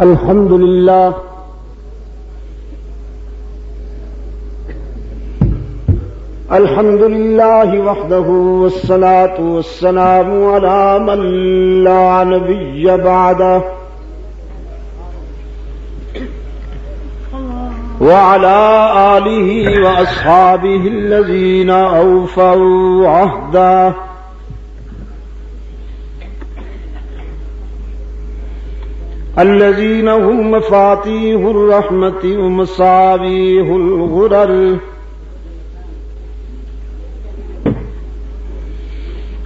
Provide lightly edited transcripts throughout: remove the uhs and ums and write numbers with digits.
الحمد لله وحده والصلاة والسلام على من لا نبي بعده وعلى آله وأصحابه الذين أوفوا عهده الذين هم مفاتيح الرحمة ومصابيح الغرر.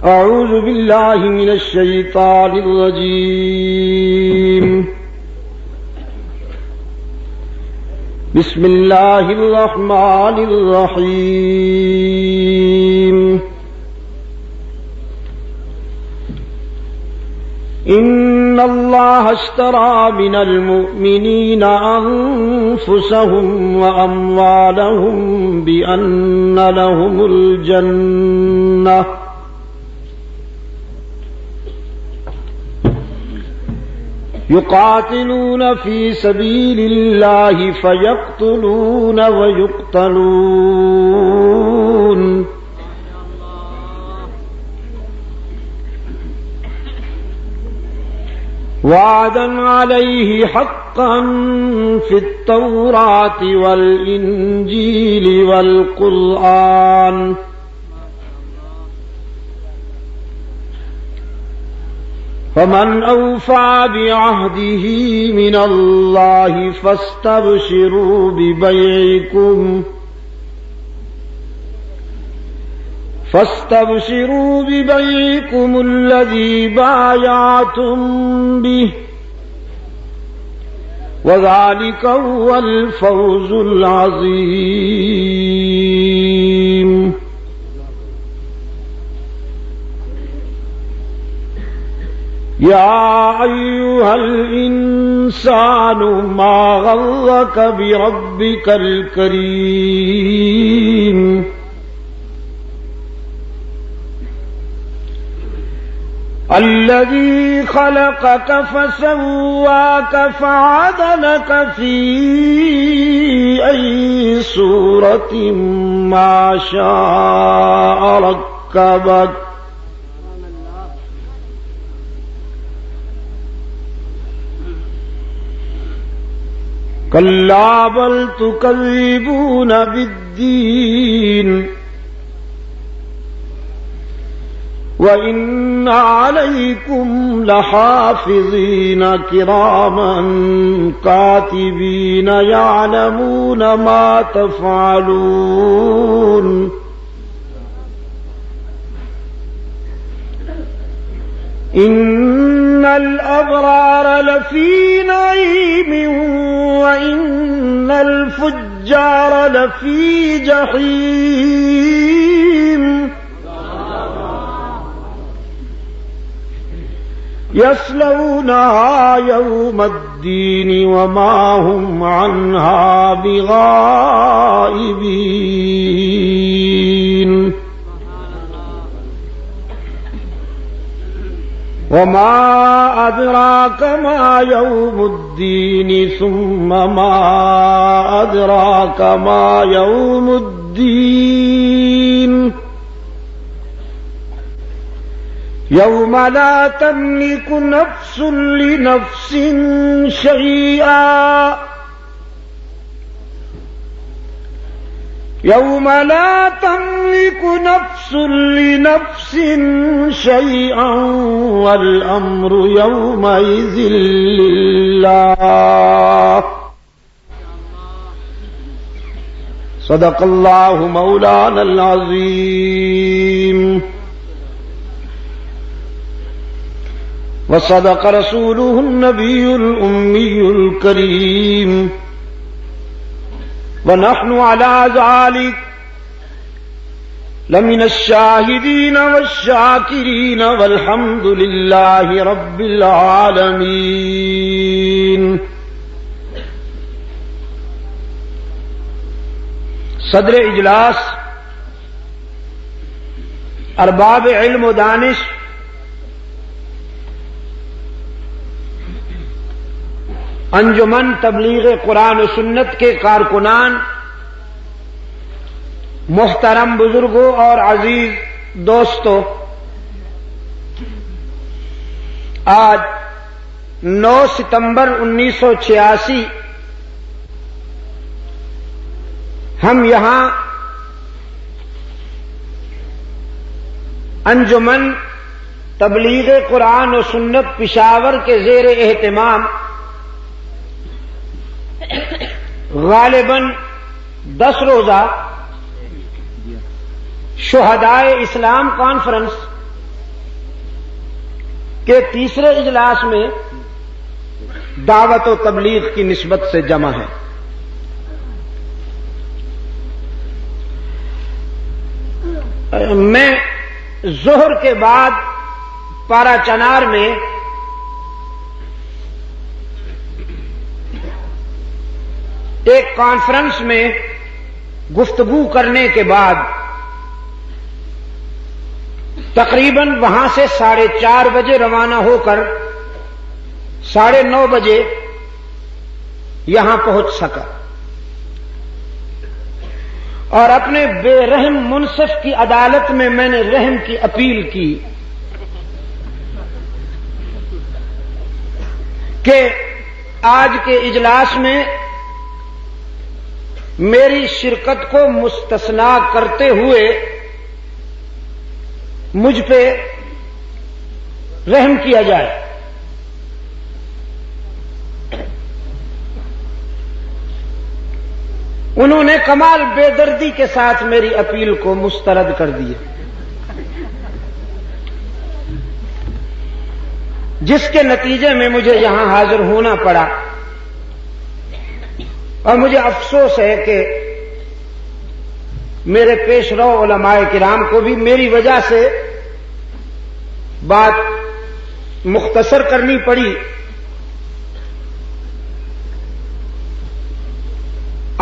أعوذ بالله من الشيطان الرجيم. بسم الله الرحمن الرحيم. إن الله اشترى من المؤمنين أنفسهم وأموالهم بأن لهم الجنة يقاتلون في سبيل الله فيقتلون ويقتلون وعدا عليه حقا في التوراة والإنجيل والقرآن فمن أوفى بعهده من الله فاستبشروا ببيعكم الذي بايعتم به وذلك هو الفوز العظيم. يا أيها الإنسان ما غرك بربك الكريم الذي خلقك فسواك فعدلك في أي صورة ما شاء ركبك كلا بل تكذبون بالدين وإن عليكم لحافظين كراما كاتبين يعلمون ما تفعلون. إن الأبرار لفي نعيم وإن الفجار لفي جحيم يصلونها يوم الدين وما هم عنها بغائبين. وما أدراك ما يوم الدين ثم ما أدراك ما يوم الدين يوم لا تملك نفس لنفس شيئا يوم لا تملك نفس لنفس شيئا والأمر يومئذ لله. صدق الله مولانا العظيم وصدق رسوله النبي الأمي الكريم ونحن على ذلك لمن الشاهدين والشاكرين والحمد لله رب العالمين. صدر اجلاس ارباب علم و دانش انجمن تبلیغ قرآن و سنت کے کارکنان، محترم بزرگوں اور عزیز دوستوں، آج 9 ستمبر 1986 ہم یہاں انجمن تبلیغ قرآن و سنت پشاور کے زیر اہتمام غالباً 10 روزہ شہدائے اسلام کانفرنس کے تیسرے اجلاس میں دعوت و تبلیغ کی نسبت سے جمع ہے۔ میں ظہر کے بعد پارا چنار میں ایک کانفرنس میں گفتگو کرنے کے بعد تقریباً وہاں سے 4:30 بجے روانہ ہو کر 9:30 بجے یہاں پہنچ سکا اور اپنے بے رحم منصف کی عدالت میں نے رحم کی اپیل کی کہ آج کے اجلاس میں میری شرکت کو مستثنا کرتے ہوئے مجھ پہ رحم کیا جائے۔ انہوں نے کمال بے دردی کے ساتھ میری اپیل کو مسترد کر دیا، جس کے نتیجے میں مجھے یہاں حاضر ہونا پڑا، اور مجھے افسوس ہے کہ میرے پیش رو علماء کرام کو بھی میری وجہ سے بات مختصر کرنی پڑی۔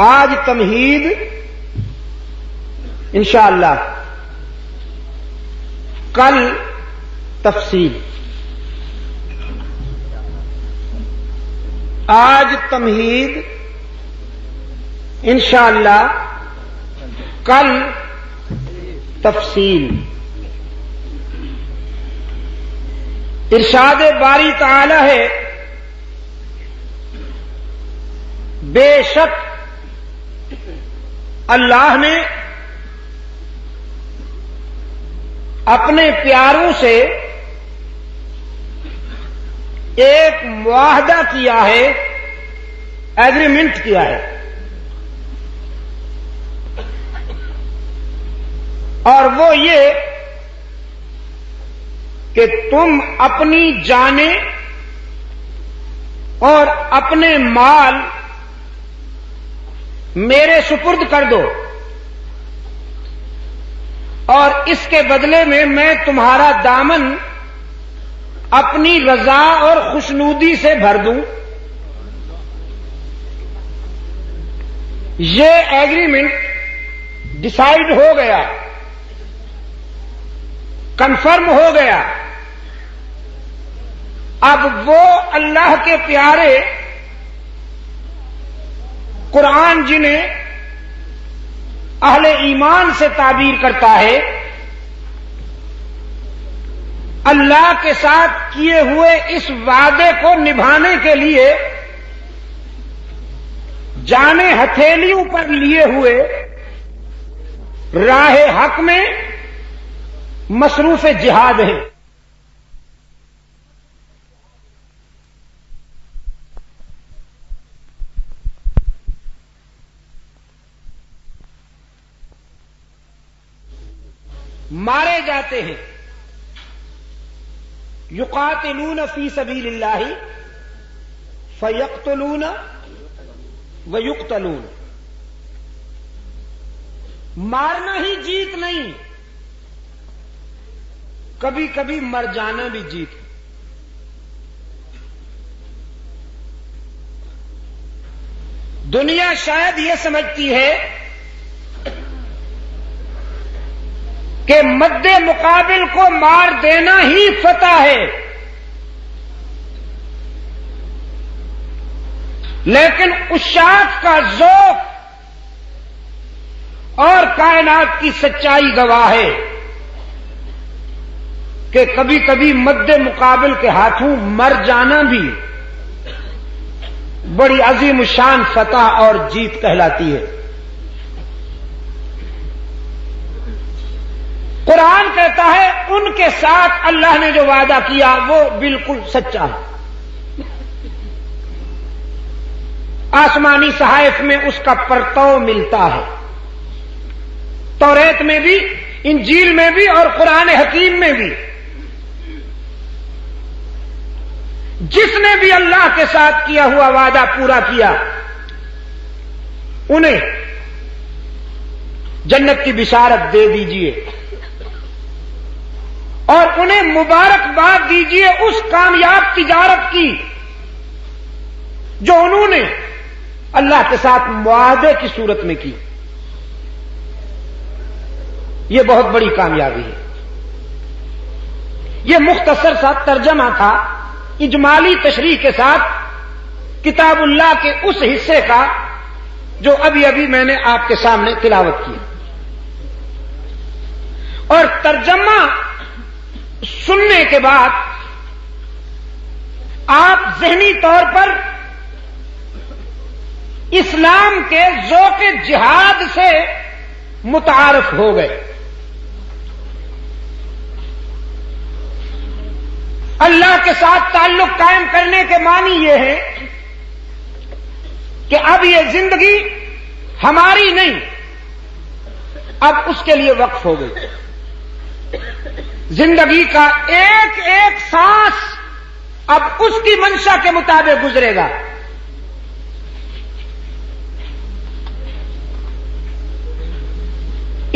آج تمہید انشاءاللہ، کل تفصیل۔ آج تمہید انشاءاللہ، کل تفصیل۔ ارشاد باری تعالی ہے، بے شک اللہ نے اپنے پیاروں سے ایک معاہدہ کیا ہے، ایگریمنٹ کیا ہے، اور وہ یہ کہ تم اپنی جانیں اور اپنے مال میرے سپرد کر دو، اور اس کے بدلے میں تمہارا دامن اپنی رضا اور خوشنودی سے بھر دوں۔ یہ ایگریمنٹ ڈیسائیڈ ہو گیا، کنفرم ہو گیا۔ اب وہ اللہ کے پیارے قرآن جنہیں اہل ایمان سے تعبیر کرتا ہے، اللہ کے ساتھ کیے ہوئے اس وعدے کو نبھانے کے لیے جانیں ہتھیلیوں پر لیے ہوئے راہ حق میں مصروف جہاد ہیں۔ مارے جاتے ہیں، یقاتلون فی سبیل اللہ فیقتلون ویقتلون۔ مارنا ہی جیت نہیں، کبھی کبھی مر جانا بھی جیت۔ دنیا شاید یہ سمجھتی ہے کہ مد مقابل کو مار دینا ہی فتح ہے، لیکن عشاق کا ذوق اور کائنات کی سچائی گواہ ہے کہ کبھی کبھی مد مقابل کے ہاتھوں مر جانا بھی بڑی عظیم الشان فتح اور جیت کہلاتی ہے۔ قرآن کہتا ہے ان کے ساتھ اللہ نے جو وعدہ کیا وہ بالکل سچا ہے۔ آسمانی صحائف میں اس کا پرتو ملتا ہے، توریت میں بھی، انجیل میں بھی اور قرآن حکیم میں بھی۔ جس نے بھی اللہ کے ساتھ کیا ہوا وعدہ پورا کیا انہیں جنت کی بشارت دے دیجئے اور انہیں مبارکباد دیجئے اس کامیاب تجارت کی جو انہوں نے اللہ کے ساتھ معاہدے کی صورت میں کی۔ یہ بہت بڑی کامیابی ہے۔ یہ مختصر سا ترجمہ تھا اجمالی تشریح کے ساتھ کتاب اللہ کے اس حصے کا جو ابھی ابھی میں نے آپ کے سامنے تلاوت کی، اور ترجمہ سننے کے بعد آپ ذہنی طور پر اسلام کے ذوق جہاد سے متعارف ہو گئے۔ اللہ کے ساتھ تعلق قائم کرنے کے معنی یہ ہے کہ اب یہ زندگی ہماری نہیں، اب اس کے لیے وقف ہو گئی۔ زندگی کا ایک ایک سانس اب اس کی منشا کے مطابق گزرے گا۔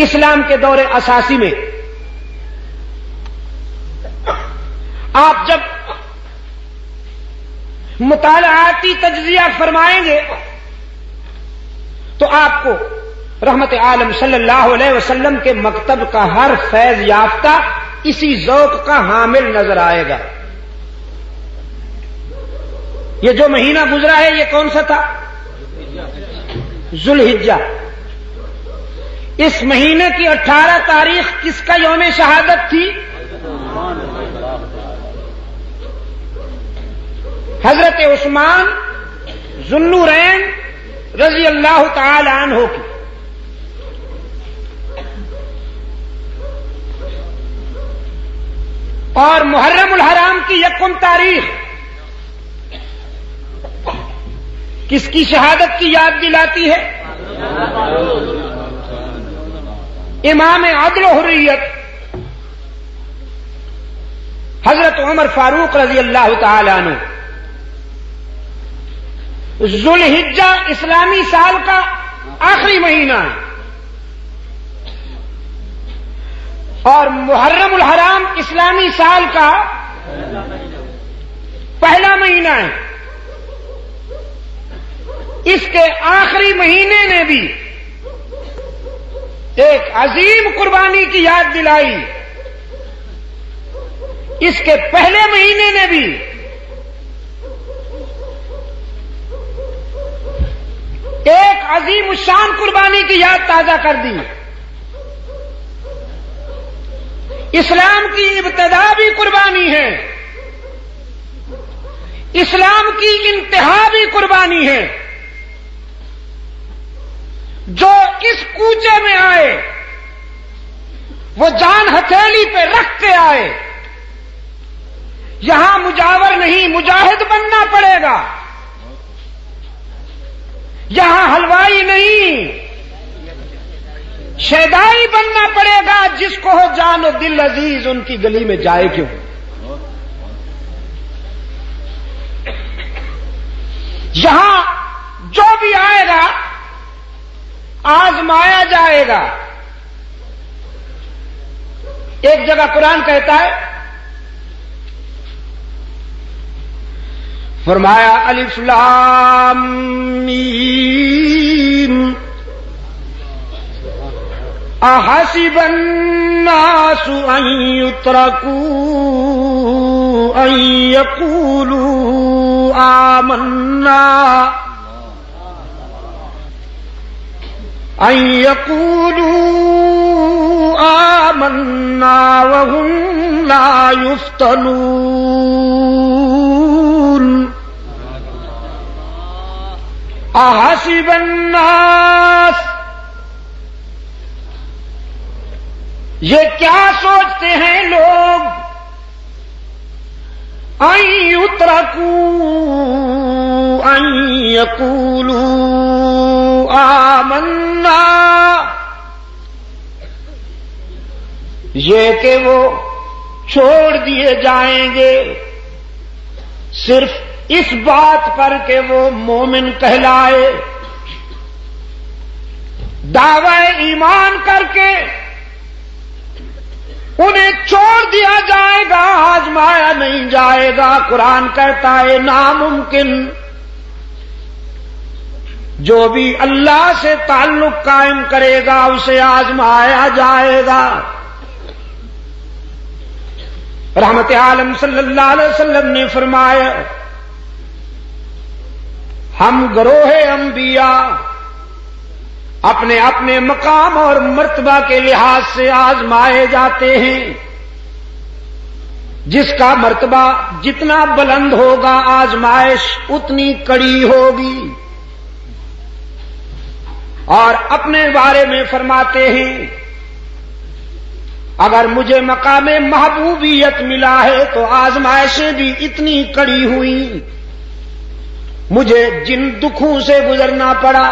اسلام کے دور اساسی میں آپ جب مطالعاتی تجزیہ فرمائیں گے تو آپ کو رحمت عالم صلی اللہ علیہ وسلم کے مکتب کا ہر فیض یافتہ اسی ذوق کا حامل نظر آئے گا۔ یہ جو مہینہ گزرا ہے یہ کون سا تھا؟ ذو الحجہ۔ اس مہینے کی 18 تاریخ کس کا یوم شہادت تھی؟ حضرت عثمان ذو النورین رضی اللہ تعالی عنہ کی۔ اور محرم الحرام کی 1 تاریخ کس کی شہادت کی یاد دلاتی ہے؟ امام عدل و حریت حضرت عمر فاروق رضی اللہ تعالی عنہ۔ ذو الحجہ اسلامی سال کا آخری مہینہ ہے اور محرم الحرام اسلامی سال کا پہلا مہینہ ہے۔ اس کے آخری مہینے نے بھی ایک عظیم قربانی کی یاد دلائی، اس کے پہلے مہینے نے بھی ایک عظیم الشان قربانی کی یاد تازہ کر دی۔ اسلام کی ابتدا بھی قربانی ہے، اسلام کی انتہا بھی قربانی ہے۔ جو اس کوچے میں آئے وہ جان ہتھیلی پہ رکھ کے آئے، یہاں مجاور نہیں مجاہد بننا پڑے گا، یہاں حلوائی نہیں شیدائی بننا پڑے گا، جس کو ہو جان و دل عزیز ان کی گلی میں جائے کیوں۔ یہاں جو بھی آئے گا آزمایا جائے گا۔ ایک جگہ قرآن کہتا ہے، فرمایا الف لام میم احسب الناس ان يتركوا ان يقولوا آمنا ان یقولوا آمنا وهم لا یفتنون احسب الناس، یہ کیا سوچتے ہیں لوگ، ان یترکوا ان یقولوا آمنا، یہ کہ وہ چھوڑ دیے جائیں گے صرف اس بات پر کہ وہ مومن کہلائے، دعوی ایمان کر کے انہیں چھوڑ دیا جائے گا، آزمایا نہیں جائے گا۔ قرآن کہتا ہے ناممکن، جو بھی اللہ سے تعلق قائم کرے گا اسے آزمایا جائے گا۔ رحمت عالم صلی اللہ علیہ وسلم نے فرمایا ہم گروہ انبیاء اپنے اپنے مقام اور مرتبہ کے لحاظ سے آزمائے جاتے ہیں، جس کا مرتبہ جتنا بلند ہوگا آزمائش اتنی کڑی ہوگی۔ اور اپنے بارے میں فرماتے ہیں اگر مجھے مقام محبوبیت ملا ہے تو آزمائشیں بھی اتنی کڑی ہوئی، مجھے جن دکھوں سے گزرنا پڑا،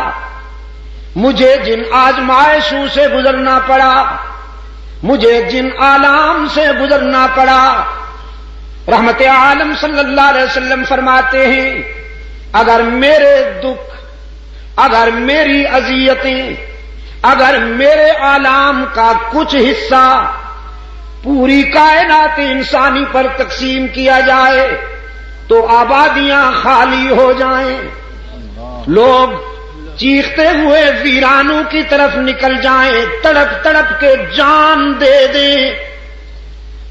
مجھے جن آزمائشوں سے گزرنا پڑا، مجھے جن آلام سے گزرنا پڑا، رحمت عالم صلی اللہ علیہ وسلم فرماتے ہیں اگر میرے دکھ، اگر میری اذیتیں، اگر میرے آلام کا کچھ حصہ پوری کائنات انسانی پر تقسیم کیا جائے تو آبادیاں خالی ہو جائیں، لوگ چیختے ہوئے ویرانوں کی طرف نکل جائیں، تڑپ تڑپ کے جان دے دیں،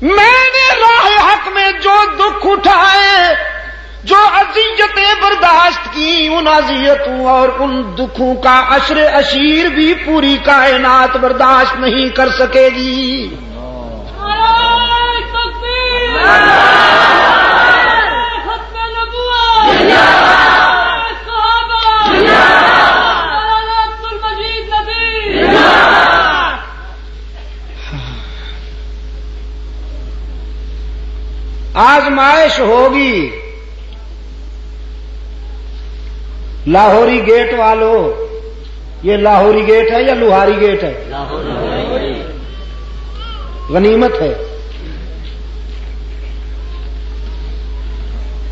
میں نے راہ حق میں جو دکھ اٹھائے، جو اذیتیں برداشت کی، ان اذیتوں اور ان دکھوں کا عشر اشیر بھی پوری کائنات برداشت نہیں کر سکے گی۔ آزمائش ہوگی۔ لاہوری گیٹ والو، یہ لاہوری گیٹ ہے یا لوہاری گیٹ ہے؟ غنیمت ہے۔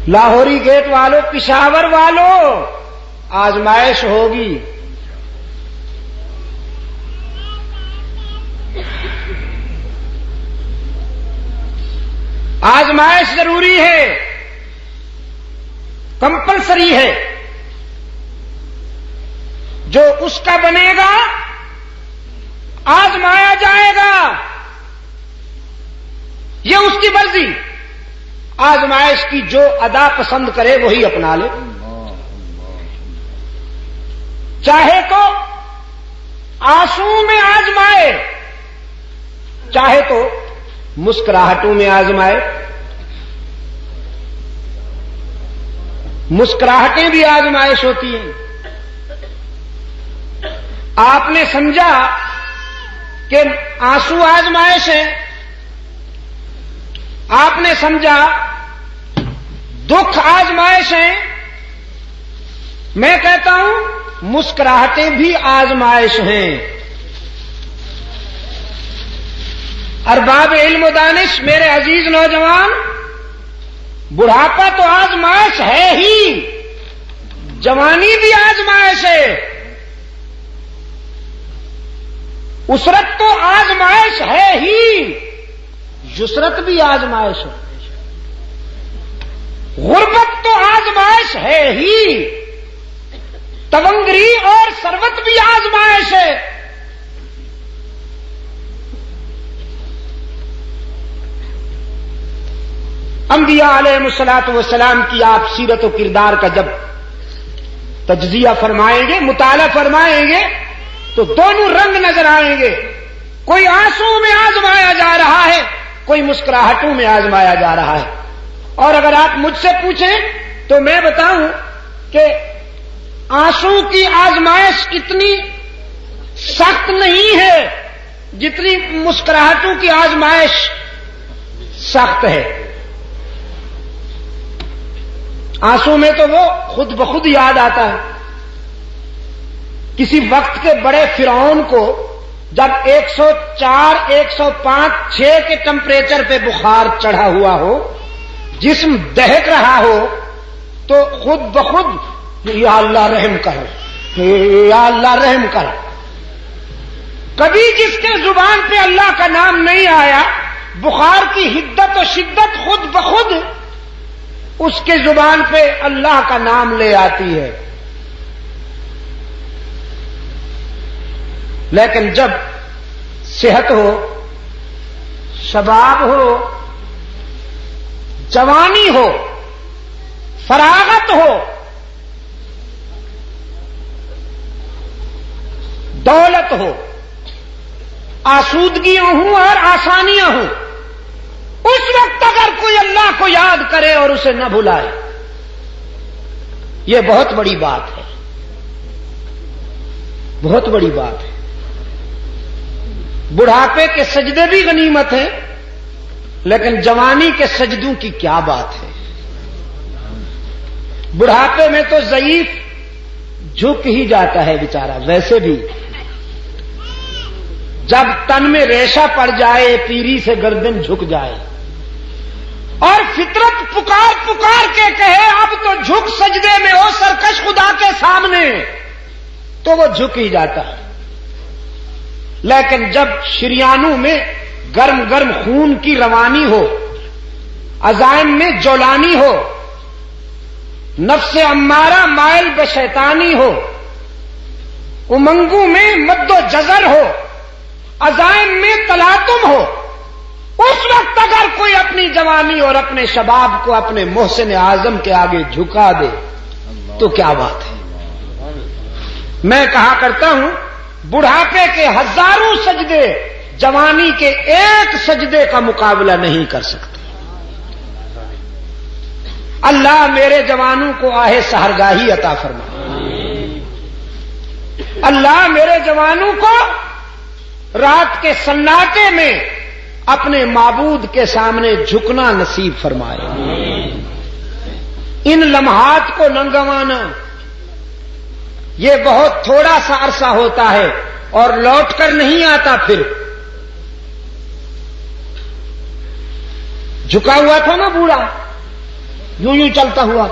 لاہوری گیٹ والو، پشاور والو، آزمائش ہوگی۔ آزمائش ضروری ہے، کمپلسری ہے۔ جو اس کا بنے گا آزمایا جائے گا، یہ اس کی مرضی۔ آزمائش کی جو ادا پسند کرے وہی اپنا لے، چاہے تو آنسو میں آزمائے، چاہے تو مسکراہٹوں میں آزمائے۔ مسکراہٹیں بھی آزمائش ہوتی ہیں۔ آپ نے سمجھا کہ آنسو آزمائش ہے، آپ نے سمجھا دکھ آزمائش ہے، میں کہتا ہوں مسکراہٹیں بھی آزمائش ہیں۔ ارباب علم و دانش، میرے عزیز نوجوان، بڑھاپا تو آزمائش ہے ہی، جوانی بھی آزمائش ہے، اسرت تو آزمائش ہے ہی، یسرت بھی آزمائش ہے، غربت تو آزمائش ہے ہی، تونگری اور ثروت بھی آزمائش ہے۔ انبیاء علیہ الصلوۃ والسلام کی آپ سیرت و کردار کا جب تجزیہ فرمائیں گے، مطالعہ فرمائیں گے، تو دونوں رنگ نظر آئیں گے. کوئی آنسو میں آزمایا جا رہا ہے, کوئی مسکراہٹوں میں آزمایا جا رہا ہے. اور اگر آپ مجھ سے پوچھیں تو میں بتاؤں کہ آنسو کی آزمائش اتنی سخت نہیں ہے جتنی مسکراہٹوں کی آزمائش سخت ہے. آنسو میں تو وہ خود بخود یاد آتا ہے. کسی وقت کے بڑے فرعون کو جب 104, 105, 6 کے ٹمپریچر پہ بخار چڑھا ہوا ہو, جسم دہک رہا ہو, تو خود بخود یا اللہ رحم کر, یا اللہ رحم کر. کبھی جس کے زبان پہ اللہ کا نام نہیں آیا, بخار کی حدت و شدت خود بخود اس کے زبان پہ اللہ کا نام لے آتی ہے. لیکن جب صحت ہو, شباب ہو, جوانی ہو, فراغت ہو, دولت ہو, آسودگیاں ہوں اور آسانیاں ہوں, اس وقت اگر کوئی اللہ کو یاد کرے اور اسے نہ بھلائے, یہ بہت بڑی بات ہے, بہت بڑی بات ہے. بڑھاپے کے سجدے بھی غنیمت ہیں, لیکن جوانی کے سجدوں کی کیا بات ہے. بڑھاپے میں تو ضعیف جھک ہی جاتا ہے بیچارہ. ویسے بھی جب تن میں ریشہ پڑ جائے, پیری سے گردن جھک جائے اور فطرت پکار پکار کے کہے اب تو جھک سجدے میں ہو سرکش خدا کے سامنے, تو وہ جھک ہی جاتا ہے. لیکن جب شریانوں میں گرم گرم خون کی روانی ہو, عزائم میں جولانی ہو, نفس امارہ مائل بشیطانی ہو, امنگوں میں مد و جزر ہو, عزائم میں تلاطم ہو, اس وقت اگر کوئی اپنی جوانی اور اپنے شباب کو اپنے محسن اعظم کے آگے جھکا دے تو کیا بات ہے. میں کہا کرتا ہوں بڑھاپے کے ہزاروں سجدے جوانی کے ایک سجدے کا مقابلہ نہیں کر سکتے. اللہ میرے جوانوں کو آہ سحرگاہی عطا فرمائے. اللہ میرے جوانوں کو رات کے سناٹے میں اپنے معبود کے سامنے جھکنا نصیب فرمائے. ان لمحات کو نہ گنوانا. یہ بہت تھوڑا سا عرصہ ہوتا ہے اور لوٹ کر نہیں آتا. پھر جھکا ہوا تھا نا بوڑھا, یوں یوں چلتا ہوا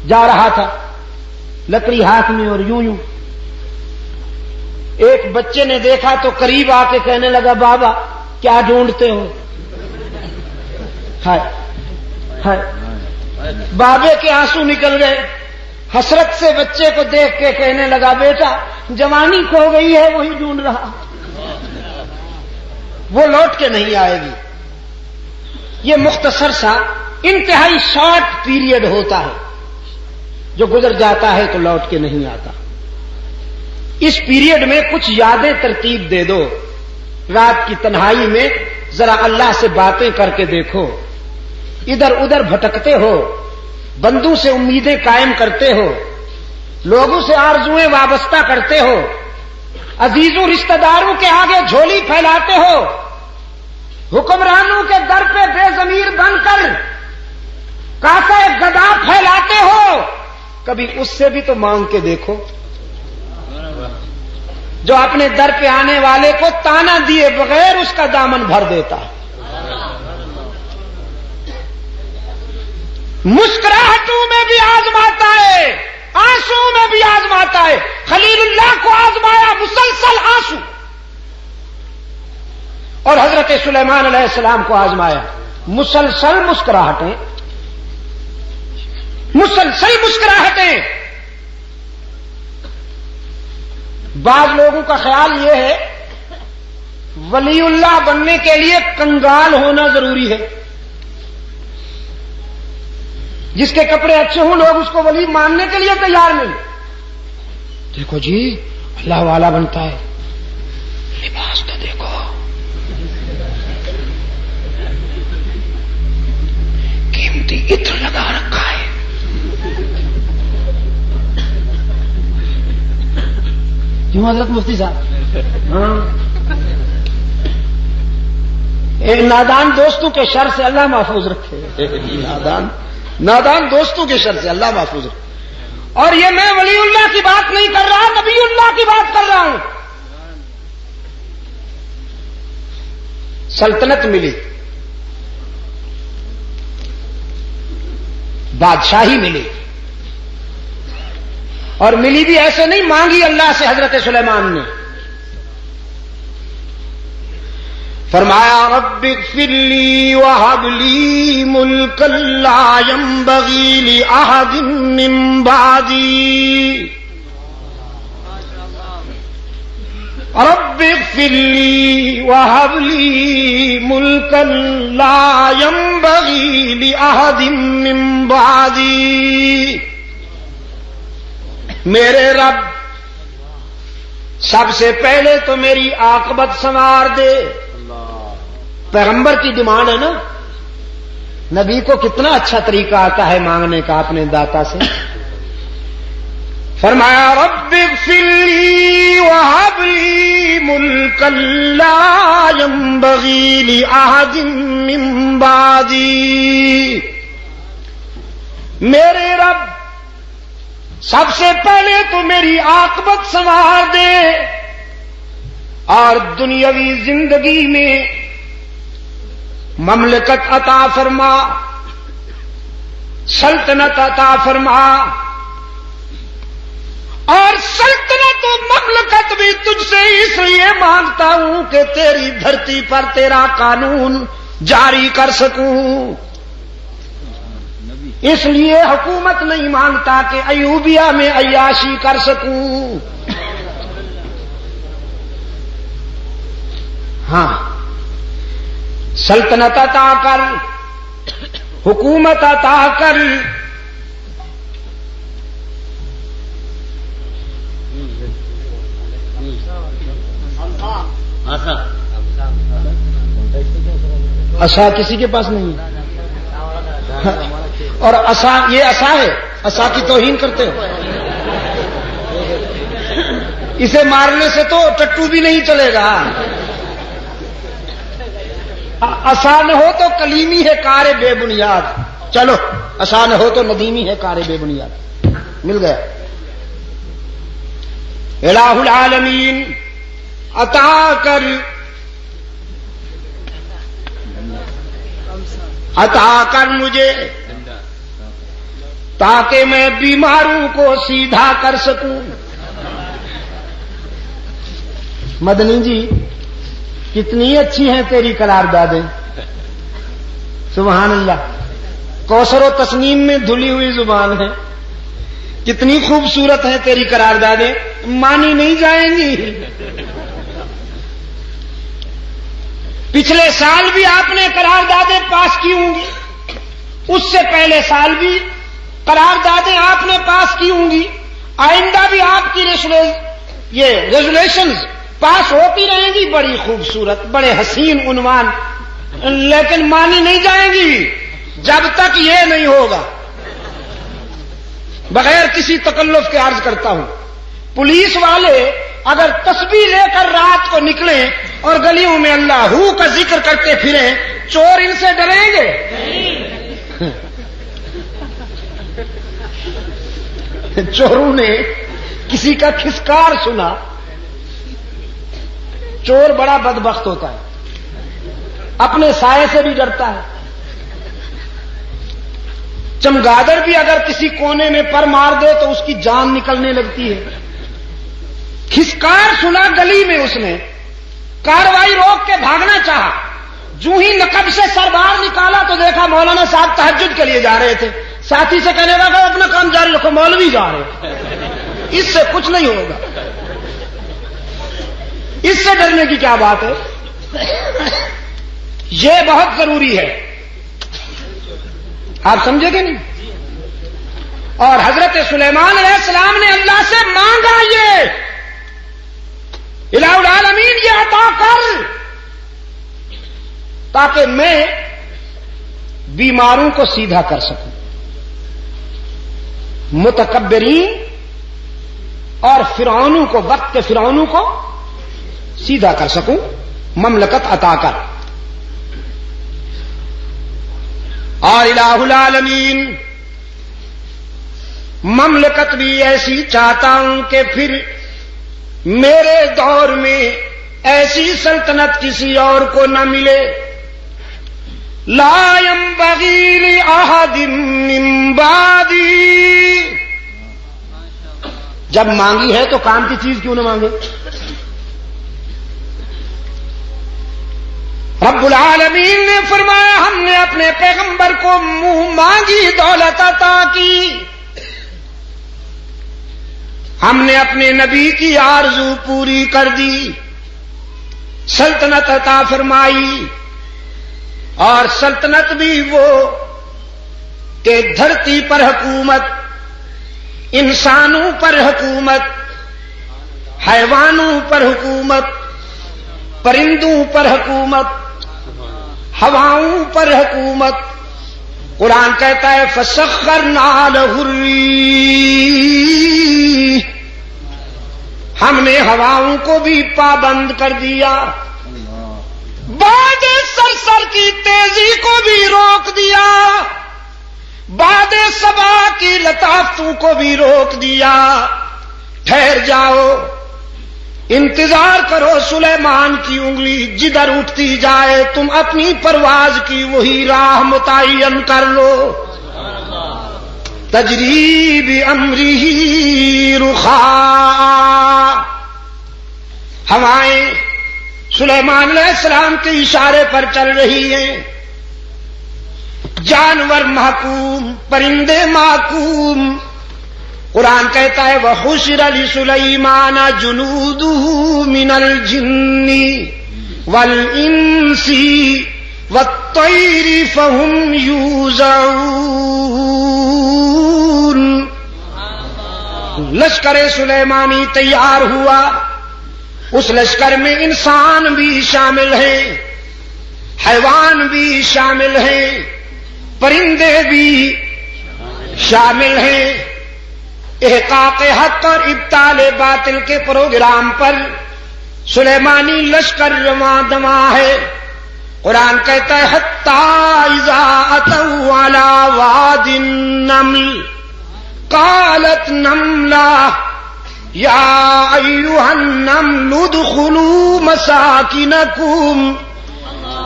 جا رہا تھا, لکڑی ہاتھ میں اور یوں یوں. ایک بچے نے دیکھا تو قریب آ کے کہنے لگا بابا کیا ڈھونڈتے ہو. ہائے ہائے, بابے کے آنسو نکل گئے. حسرت سے بچے کو دیکھ کے کہنے لگا بیٹا جوانی کھو گئی ہے وہی ڈھونڈ رہا, وہ لوٹ کے نہیں آئے گی. یہ مختصر سا انتہائی شارٹ پیریڈ ہوتا ہے جو گزر جاتا ہے تو لوٹ کے نہیں آتا. اس پیریڈ میں کچھ یادیں ترتیب دے دو. رات کی تنہائی میں ذرا اللہ سے باتیں کر کے دیکھو. ادھر ادھر بھٹکتے ہو, بندوں سے امیدیں قائم کرتے ہو, لوگوں سے آرزویں وابستہ کرتے ہو, عزیزوں رشتہ داروں کے آگے جھولی پھیلاتے ہو, حکمرانوں کے در پہ بے ضمیر بن کر کاسہ گدا پھیلاتے ہو. کبھی اس سے بھی تو مانگ کے دیکھو جو اپنے در پہ آنے والے کو تانا دیے بغیر اس کا دامن بھر دیتا ہے. مسکراہٹوں میں بھی آزماتا ہے, آنسو میں بھی آزماتا ہے. خلیل اللہ کو آزمایا مسلسل آنسو, اور حضرت سلیمان علیہ السلام کو آزمایا مسلسل مسکراہٹیں, مسلسل مسکراہٹیں. بعض لوگوں کا خیال یہ ہے ولی اللہ بننے کے لیے کنگال ہونا ضروری ہے. جس کے کپڑے اچھے ہوں لوگ اس کو ولی ماننے کے لیے تیار نہیں. دیکھو جی اللہ والا بنتا ہے. لباس تو دیکھو، قیمتی عطر لگا رکھا ہے. کیوں حضرت مفتی صاحب؟ ہاں، نادان دوستوں کے شر سے اللہ محفوظ رکھے. نادان دوستوں کے شر سے اللہ محفوظ رکھے. اور یہ میں ولی اللہ کی بات نہیں کر رہا، نبی اللہ کی بات کر رہا ہوں. سلطنت ملی، بادشاہی ملی، اور ملی بھی ایسے نہیں، مانگی اللہ سے حضرت سلیمان نے. فرمایا رب اغفر لی وہب لی ملکا لا ينبغی لأحد من بعدی. رب اغفر لی وہب لی ملکا لا ينبغی لأحد من بعدی. میرے رب سب سے پہلے تو میری عاقبت سنوار دے. پیغمبر کی ڈیمانڈ ہے نا. نبی کو کتنا اچھا طریقہ آتا ہے مانگنے کا اپنے داتا سے. فرمایا رب اغفر لی وہب لی ملکا لا ينبغی لأحد من بعدی. میرے رب سب سے پہلے تو میری عاقبت سنوار دے اور دنیاوی زندگی میں مملکت عطا فرما، سلطنت عطا فرما. اور سلطنت و مملکت بھی تجھ سے اس لیے مانگتا ہوں کہ تیری دھرتی پر تیرا قانون جاری کر سکوں. اس لیے حکومت نہیں مانگتا کہ ایوبیہ میں عیاشی کر سکوں. ہاں، سلطنت عطا کر، حکومت عطا کر. عصا کسی کے پاس نہیں ہے. اور عصا، یہ عصا ہے، عصا کی توہین کرتے ہو. اسے مارنے سے تو ٹٹو بھی نہیں چلے گا. عصا نہ ہو تو کلیمی ہے کار بے بنیاد. چلو، عصا نہ ہو تو ندیمی ہے کار بے بنیاد. مل گیا. الہ العالمین عطا کر، عطا کر مجھے تاکہ میں بیماروں کو سیدھا کر سکوں. مدنی جی کتنی اچھی ہیں تیری قراردادیں. سبحان اللہ. کوثر و تسنیم میں دھلی ہوئی زبان ہے. کتنی خوبصورت ہیں تیری قراردادیں، مانی نہیں جائیں گی. پچھلے سال بھی آپ نے قراردادیں پاس کی ہوں گی، اس سے پہلے سال بھی قراردادیں آپ نے پاس کی ہوں گی. آئندہ بھی آپ کی ریزولیشنز پاس ہوتی رہیں گی. بڑی خوبصورت، بڑے حسین عنوان، لیکن مانی نہیں جائیں گی جب تک یہ نہیں ہوگا. بغیر کسی تکلف کے عرض کرتا ہوں، پولیس والے اگر تسبیح لے کر رات کو نکلیں اور گلیوں میں اللہ کا ذکر کرتے پھریں، چور ان سے ڈریں گے؟ چوروں نے کسی کا کھسکار سنا. چور بڑا بدبخت ہوتا ہے، اپنے سائے سے بھی ڈرتا ہے. چمگادڑ بھی اگر کسی کونے میں پر مار دے تو اس کی جان نکلنے لگتی ہے. کھسکار سنا گلی میں، اس نے کاروائی روک کے بھاگنا چاہا. جو ہی نقب سے سر باہر نکالا تو دیکھا مولانا صاحب تہجد کے لیے جا رہے تھے. ساتھی سے کہنے لگا اپنا کام جاری رکھو، مولوی جا رہے ہیں، اس سے کچھ نہیں ہوگا. اس سے ڈرنے کی کیا بات ہے؟ یہ بہت ضروری ہے. آپ سمجھے گے نہیں؟ اور حضرت سلیمان علیہ السلام نے اللہ سے مانگا یہ الہ العالمین یہ عطا کر تاکہ میں بیماروں کو سیدھا کر سکوں، متکبرین اور فرعونوں کو، وقت کے فرعونوں کو سیدھا کر سکوں، مملکت عطا کر۔ اور الہ العالمین مملکت بھی ایسی چاہتا ہوں کہ پھر میرے دور میں ایسی سلطنت کسی اور کو نہ ملے۔ لا ينبغي لأحد من بعدی، جب مانگی ہے تو کام کی چیز کیوں نہ مانگے؟ رب العالمین نے فرمایا ہم نے اپنے پیغمبر کو منہ مانگی دولت عطا کی، ہم نے اپنے نبی کی آرزو پوری کر دی، سلطنت عطا فرمائی۔ اور سلطنت بھی وہ کہ دھرتی پر حکومت، انسانوں پر حکومت، حیوانوں پر حکومت، پرندوں پر حکومت، ہواؤں پر حکومت۔ قرآن کہتا ہے فَسَخَّرْنَا لَهُ الرِّيحَ، ہم نے ہواؤں کو بھی پابند کر دیا، باد سرسر کی تیزی کو بھی روک دیا، باد صبا کی لطافتوں کو بھی روک دیا۔ ٹھہر جاؤ، انتظار کرو، سلیمان کی انگلی جدھر اٹھتی جائے تم اپنی پرواز کی وہی راہ متعین کر لو۔ تجری بامرہ رخاء، ہوائیں سلیمان علیہ السلام کے اشارے پر چل رہی ہیں، جانور محکوم، پرندے محکوم۔ قرآن کہتا ہے وَحُشِرَ لِسُلَيْمَانَ جُنُودُهُ مِنَ الْجِنِّ وَالْإِنسِ وَالطَّيْرِ فَهُمْ يُوزَعُونَ۔ لشکر سلیمانی تیار ہوا، اس لشکر میں انسان بھی شامل ہیں، حیوان بھی شامل ہیں، پرندے بھی شامل ہیں۔ احقاق حق اور ابطال باطل کے پروگرام پر سلیمانی لشکر رواں دواں ہے۔ قرآن کہتا ہے حتی اذا اتوا علی واد النمل قالت نملہ یا ایھا النمل ادخلوا مساکنکم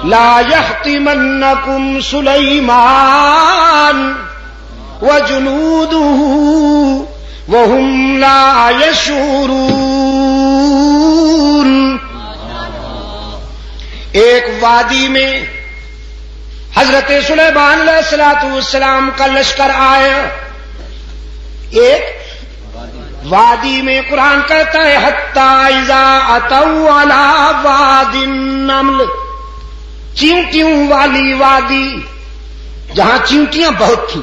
لا یحطمنکم سلیمان وجنودہ وهم لا يشعرون۔ ایک وادی میں حضرت سلیمان علیہ السلام کا لشکر آیا، ایک وادی میں۔ قرآن کہتا ہے حتی اذا اتوا علی واد النمل، چیونٹیوں والی وادی، جہاں چیونٹیاں بہت تھیں،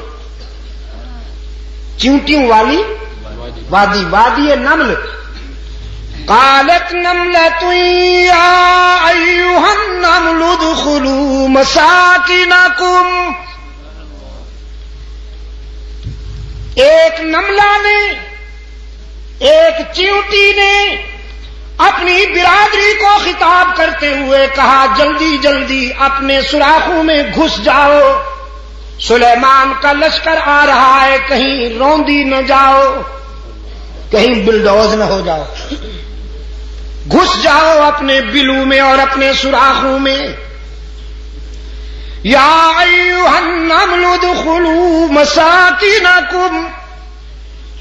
چیونٹیوں والی وادی، وادی نمل۔ قالت نملۃ یا ایھا النمل ادخلوا مساکنکم، ایک نملہ نے، ایک چیونٹی نے اپنی برادری کو خطاب کرتے ہوئے کہا جلدی جلدی اپنے سوراخوں میں گھس جاؤ، سلیمان کا لشکر آ رہا ہے، کہیں روندی نہ جاؤ، کہیں بلڈوز نہ ہو جاؤ، گھس جاؤ اپنے بلوں میں اور اپنے سوراخوں میں۔ یا ایھا النمل ادخلوا مساکنکم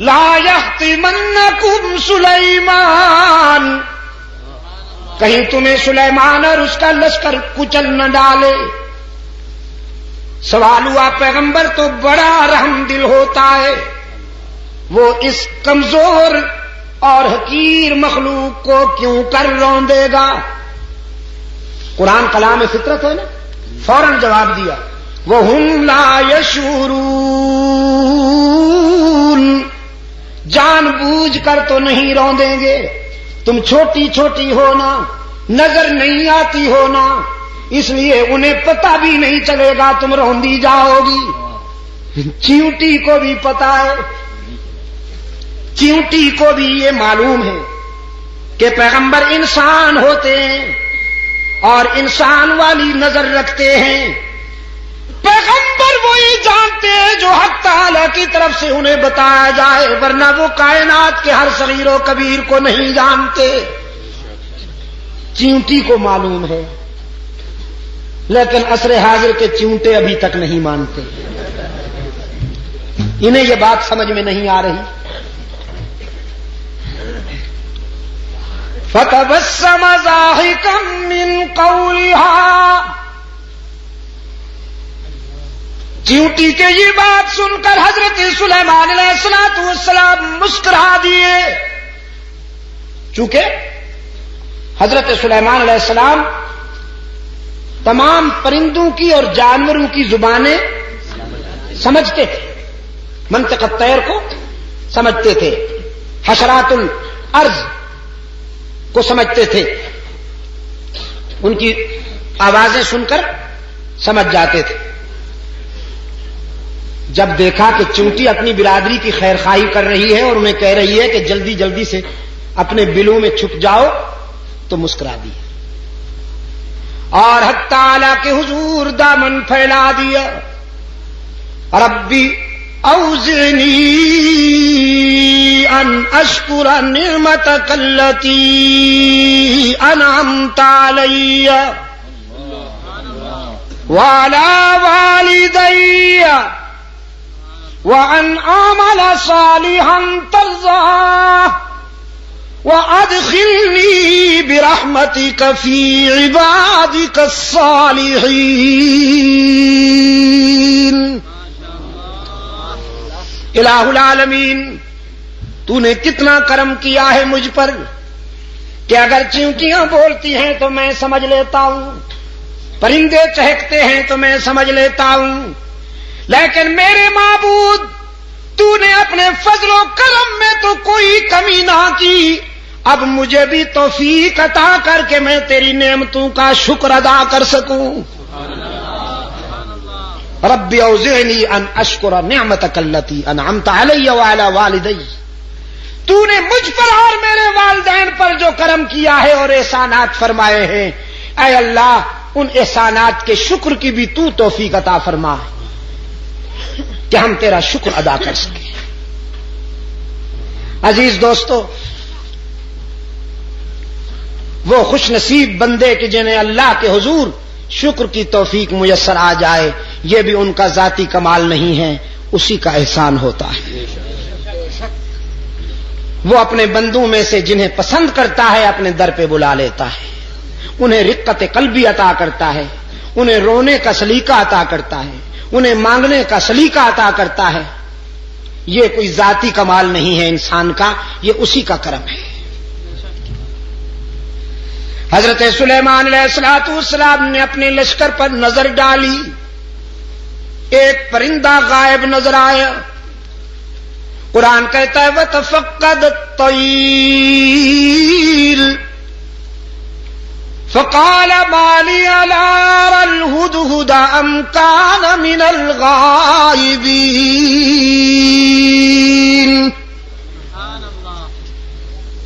لا یحطمنکم سلیمان، کہیں تمہیں سلیمان اور اس کا لشکر کچل نہ ڈالے۔ سوال ہوا پیغمبر تو بڑا رحم دل ہوتا ہے، وہ اس کمزور اور حقیر مخلوق کو کیوں کر روندے گا؟ قرآن کلام فطرت ہے نا، فوراً جواب دیا وَهُمْ لَا يَشْعُرُونَ، جان بوجھ کر تو نہیں روندیں گے، تم چھوٹی چھوٹی ہونا، نظر نہیں آتی ہونا، اس لیے انہیں پتہ بھی نہیں چلے گا تم روندی جاؤ گی۔ چیونٹی کو بھی پتا ہے، چیونٹی کو بھی یہ معلوم ہے کہ پیغمبر انسان ہوتے ہیں اور انسان والی نظر رکھتے ہیں۔ پیغمبر وہی جانتے ہیں جو حق تعالی کی طرف سے انہیں بتایا جائے، ورنہ وہ کائنات کے ہر صغیر و کبیر کو نہیں جانتے۔ چیونٹی کو معلوم ہے، لیکن عصر حاضر کے چیونٹے ابھی تک نہیں مانتے، انہیں یہ بات سمجھ میں نہیں آ رہی۔ فَتَبَسَّمَ ضَاحِكًا مِّن قَوْلِهَا، چیونٹی کے یہ بات سن کر حضرت سلیمان علیہ السلام مسکرا دیے، چونکہ حضرت سلیمان علیہ السلام تمام پرندوں کی اور جانوروں کی زبانیں سمجھتے تھے، منطق الطیر کو سمجھتے تھے، حشرات الارض کو سمجھتے تھے، ان کی آوازیں سن کر سمجھ جاتے تھے۔ جب دیکھا کہ چیونٹی اپنی برادری کی خیر خواہی کر رہی ہے اور انہیں کہہ رہی ہے کہ جلدی جلدی سے اپنے بلوں میں چھپ جاؤ، تو مسکرا دیا اور حق تعالی کے حضور دامن پھیلا دیا۔ ربی اوزعنی ان اشکر نعمتک التی انعمت علی وعلی والدی وأن أعمل صالحا ترضاه وأدخلني برحمتك في عبادك الصالحين۔ الہ العالمین، تو نے کتنا کرم کیا ہے مجھ پر کہ اگر چیونٹیاں بولتی ہیں تو میں سمجھ لیتا ہوں، پرندے چہکتے ہیں تو میں سمجھ لیتا ہوں، لیکن میرے معبود تو نے اپنے فضل و کرم میں تو کوئی کمی نہ کی، اب مجھے بھی توفیق عطا کر کے میں تیری نعمتوں کا شکر ادا کر سکوں۔ رب اوزعنی ان اشکر نعمتک التی انعمت علی وعلی والدی، تو نے مجھ پر اور میرے والدین پر جو کرم کیا ہے اور احسانات فرمائے ہیں، اے اللہ ان احسانات کے شکر کی بھی تو توفیق عطا فرما کہ ہم تیرا شکر ادا کر سکیں۔ عزیز دوستو، وہ خوش نصیب بندے کہ جنہیں اللہ کے حضور شکر کی توفیق میسر آ جائے، یہ بھی ان کا ذاتی کمال نہیں ہے، اسی کا احسان ہوتا ہے۔ وہ اپنے بندوں میں سے جنہیں پسند کرتا ہے اپنے در پہ بلا لیتا ہے، انہیں رقت قلبی عطا کرتا ہے، انہیں رونے کا سلیقہ عطا کرتا ہے، انہیں مانگنے کا سلیقہ عطا کرتا ہے۔ یہ کوئی ذاتی کمال نہیں ہے انسان کا، یہ اسی کا کرم ہے۔ حضرت سلیمان علیہ السلام نے اپنے لشکر پر نظر ڈالی، ایک پرندہ غائب نظر آیا۔ قرآن کہتا ہے وَتَفَقَّدَ الطَّيْرَ فَقَالَ مَا لِيَ لَا أَرَى الْهُدْهُدَ أَمْ كَانَ مِنَ الْغَائِبِينَ۔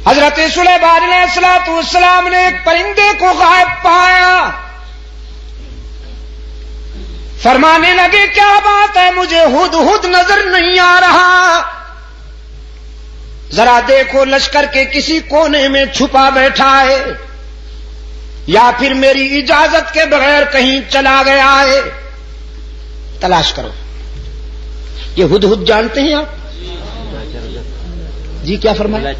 حضرت سلیمان علیہ السلام نے ایک پرندے کو غائب پایا، فرمانے لگے کیا بات ہے، مجھے ہدہد نظر نہیں آ رہا، ذرا دیکھو لشکر کے کسی کونے میں چھپا بیٹھا ہے یا پھر میری اجازت کے بغیر کہیں چلا گیا ہے، تلاش کرو۔ یہ ہدہد جانتے ہیں آپ؟ جی کیا فرمایا؟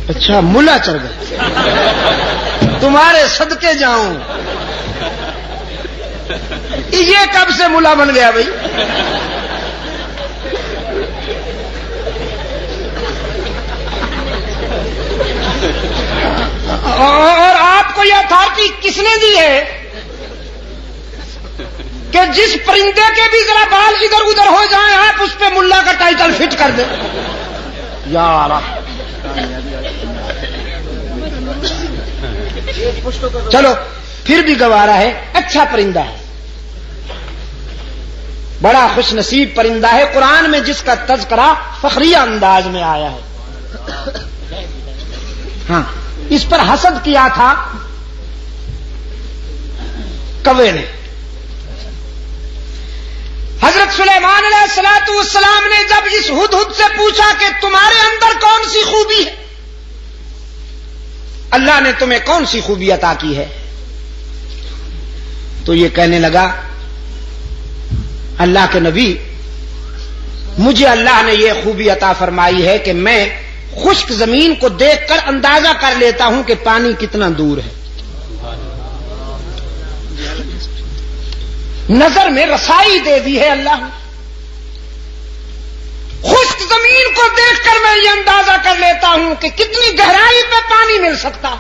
اچھا ملا چرگا، تمہارے صدقے جاؤں، یہ کب سے ملا بن گیا بھائی؟ اور آپ کو یہ اتھارٹی کس نے دی ہے کہ جس پرندے کے بھی ذرا بال ادھر ادھر ہو جائیں آپ اس پہ ملا کا ٹائٹل فٹ کر دیں؟ یا رب، چلو پھر بھی گوارا ہے، اچھا پرندہ ہے، بڑا خوش نصیب پرندہ ہے، قرآن میں جس کا تذکرہ فخریہ انداز میں آیا ہے۔ ہاں، اس پر حسد کیا تھا کوے نے۔ حضرت سلیمان علیہ الصلوۃ والسلام نے جب اس ہدہد سے پوچھا کہ تمہارے اندر کون سی خوبی ہے، اللہ نے تمہیں کون سی خوبی عطا کی ہے، تو یہ کہنے لگا اللہ کے نبی، مجھے اللہ نے یہ خوبی عطا فرمائی ہے کہ میں خشک زمین کو دیکھ کر اندازہ کر لیتا ہوں کہ پانی کتنا دور ہے، نظر میں رسائی دے دی ہے اللہ نے۔ خشک زمین کو دیکھ کر میں یہ اندازہ کر لیتا ہوں کہ کتنی گہرائی پہ پانی مل سکتا۔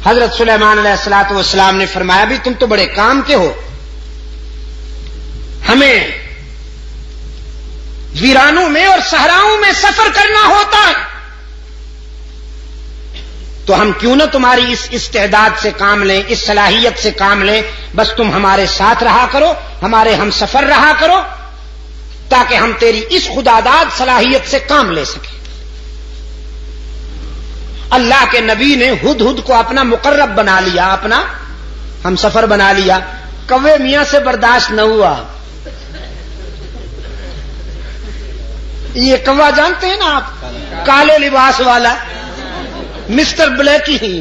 حضرت سلیمان علیہ الصلوۃ والسلام نے فرمایا بھی تم تو بڑے کام کے ہو، ہمیں ویرانوں میں اور صحراؤں میں سفر کرنا ہوتا ہے، تو ہم کیوں نہ تمہاری اس استعداد سے کام لیں، اس صلاحیت سے کام لیں، بس تم ہمارے ساتھ رہا کرو، ہمارے ہم سفر رہا کرو، تاکہ ہم تیری اس خداداد صلاحیت سے کام لے سکیں۔ اللہ کے نبی نے ہدہد کو اپنا مقرب بنا لیا، اپنا ہم سفر بنا لیا۔ کوے میاں سے برداشت نہ ہوا۔ یہ کوا جانتے ہیں نا آپ، کالے لباس والا مسٹر بلیکی،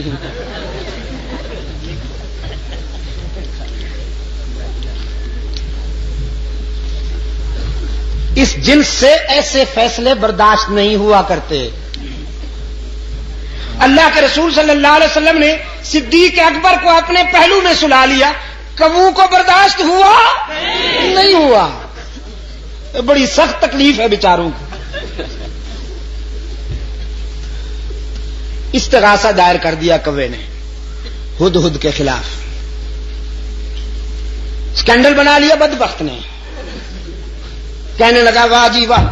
اس جنس سے ایسے فیصلے برداشت نہیں ہوا کرتے۔ اللہ کے رسول صلی اللہ علیہ وسلم نے صدیق اکبر کو اپنے پہلو میں سلا لیا، کبو کو برداشت ہوا نہیں ہوا، بڑی سخت تکلیف ہے بیچاروں کو۔ استغاثہ دائر کر دیا کوے نے ہدہد کے خلاف، اسکینڈل بنا لیا بدبخت نے، کہنے لگا واہ جی واہ،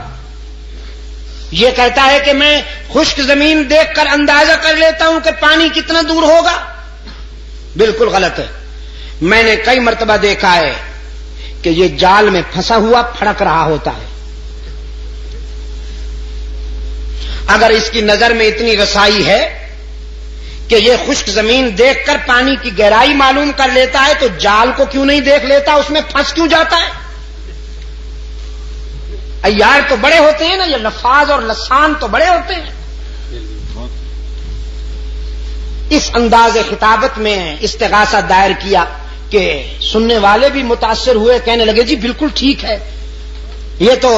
یہ کہتا ہے کہ میں خشک زمین دیکھ کر اندازہ کر لیتا ہوں کہ پانی کتنا دور ہوگا، بالکل غلط ہے۔ میں نے کئی مرتبہ دیکھا ہے کہ یہ جال میں پھنسا ہوا پھڑک رہا ہوتا ہے، اگر اس کی نظر میں اتنی رسائی ہے کہ یہ خشک زمین دیکھ کر پانی کی گہرائی معلوم کر لیتا ہے، تو جال کو کیوں نہیں دیکھ لیتا، اس میں پھنس کیوں جاتا ہے؟ عیار تو بڑے ہوتے ہیں نا، یہ لفاظ اور لسان تو بڑے ہوتے ہیں۔ اس انداز خطابت میں استغاثہ دائر کیا کہ سننے والے بھی متاثر ہوئے، کہنے لگے جی بالکل ٹھیک ہے، یہ تو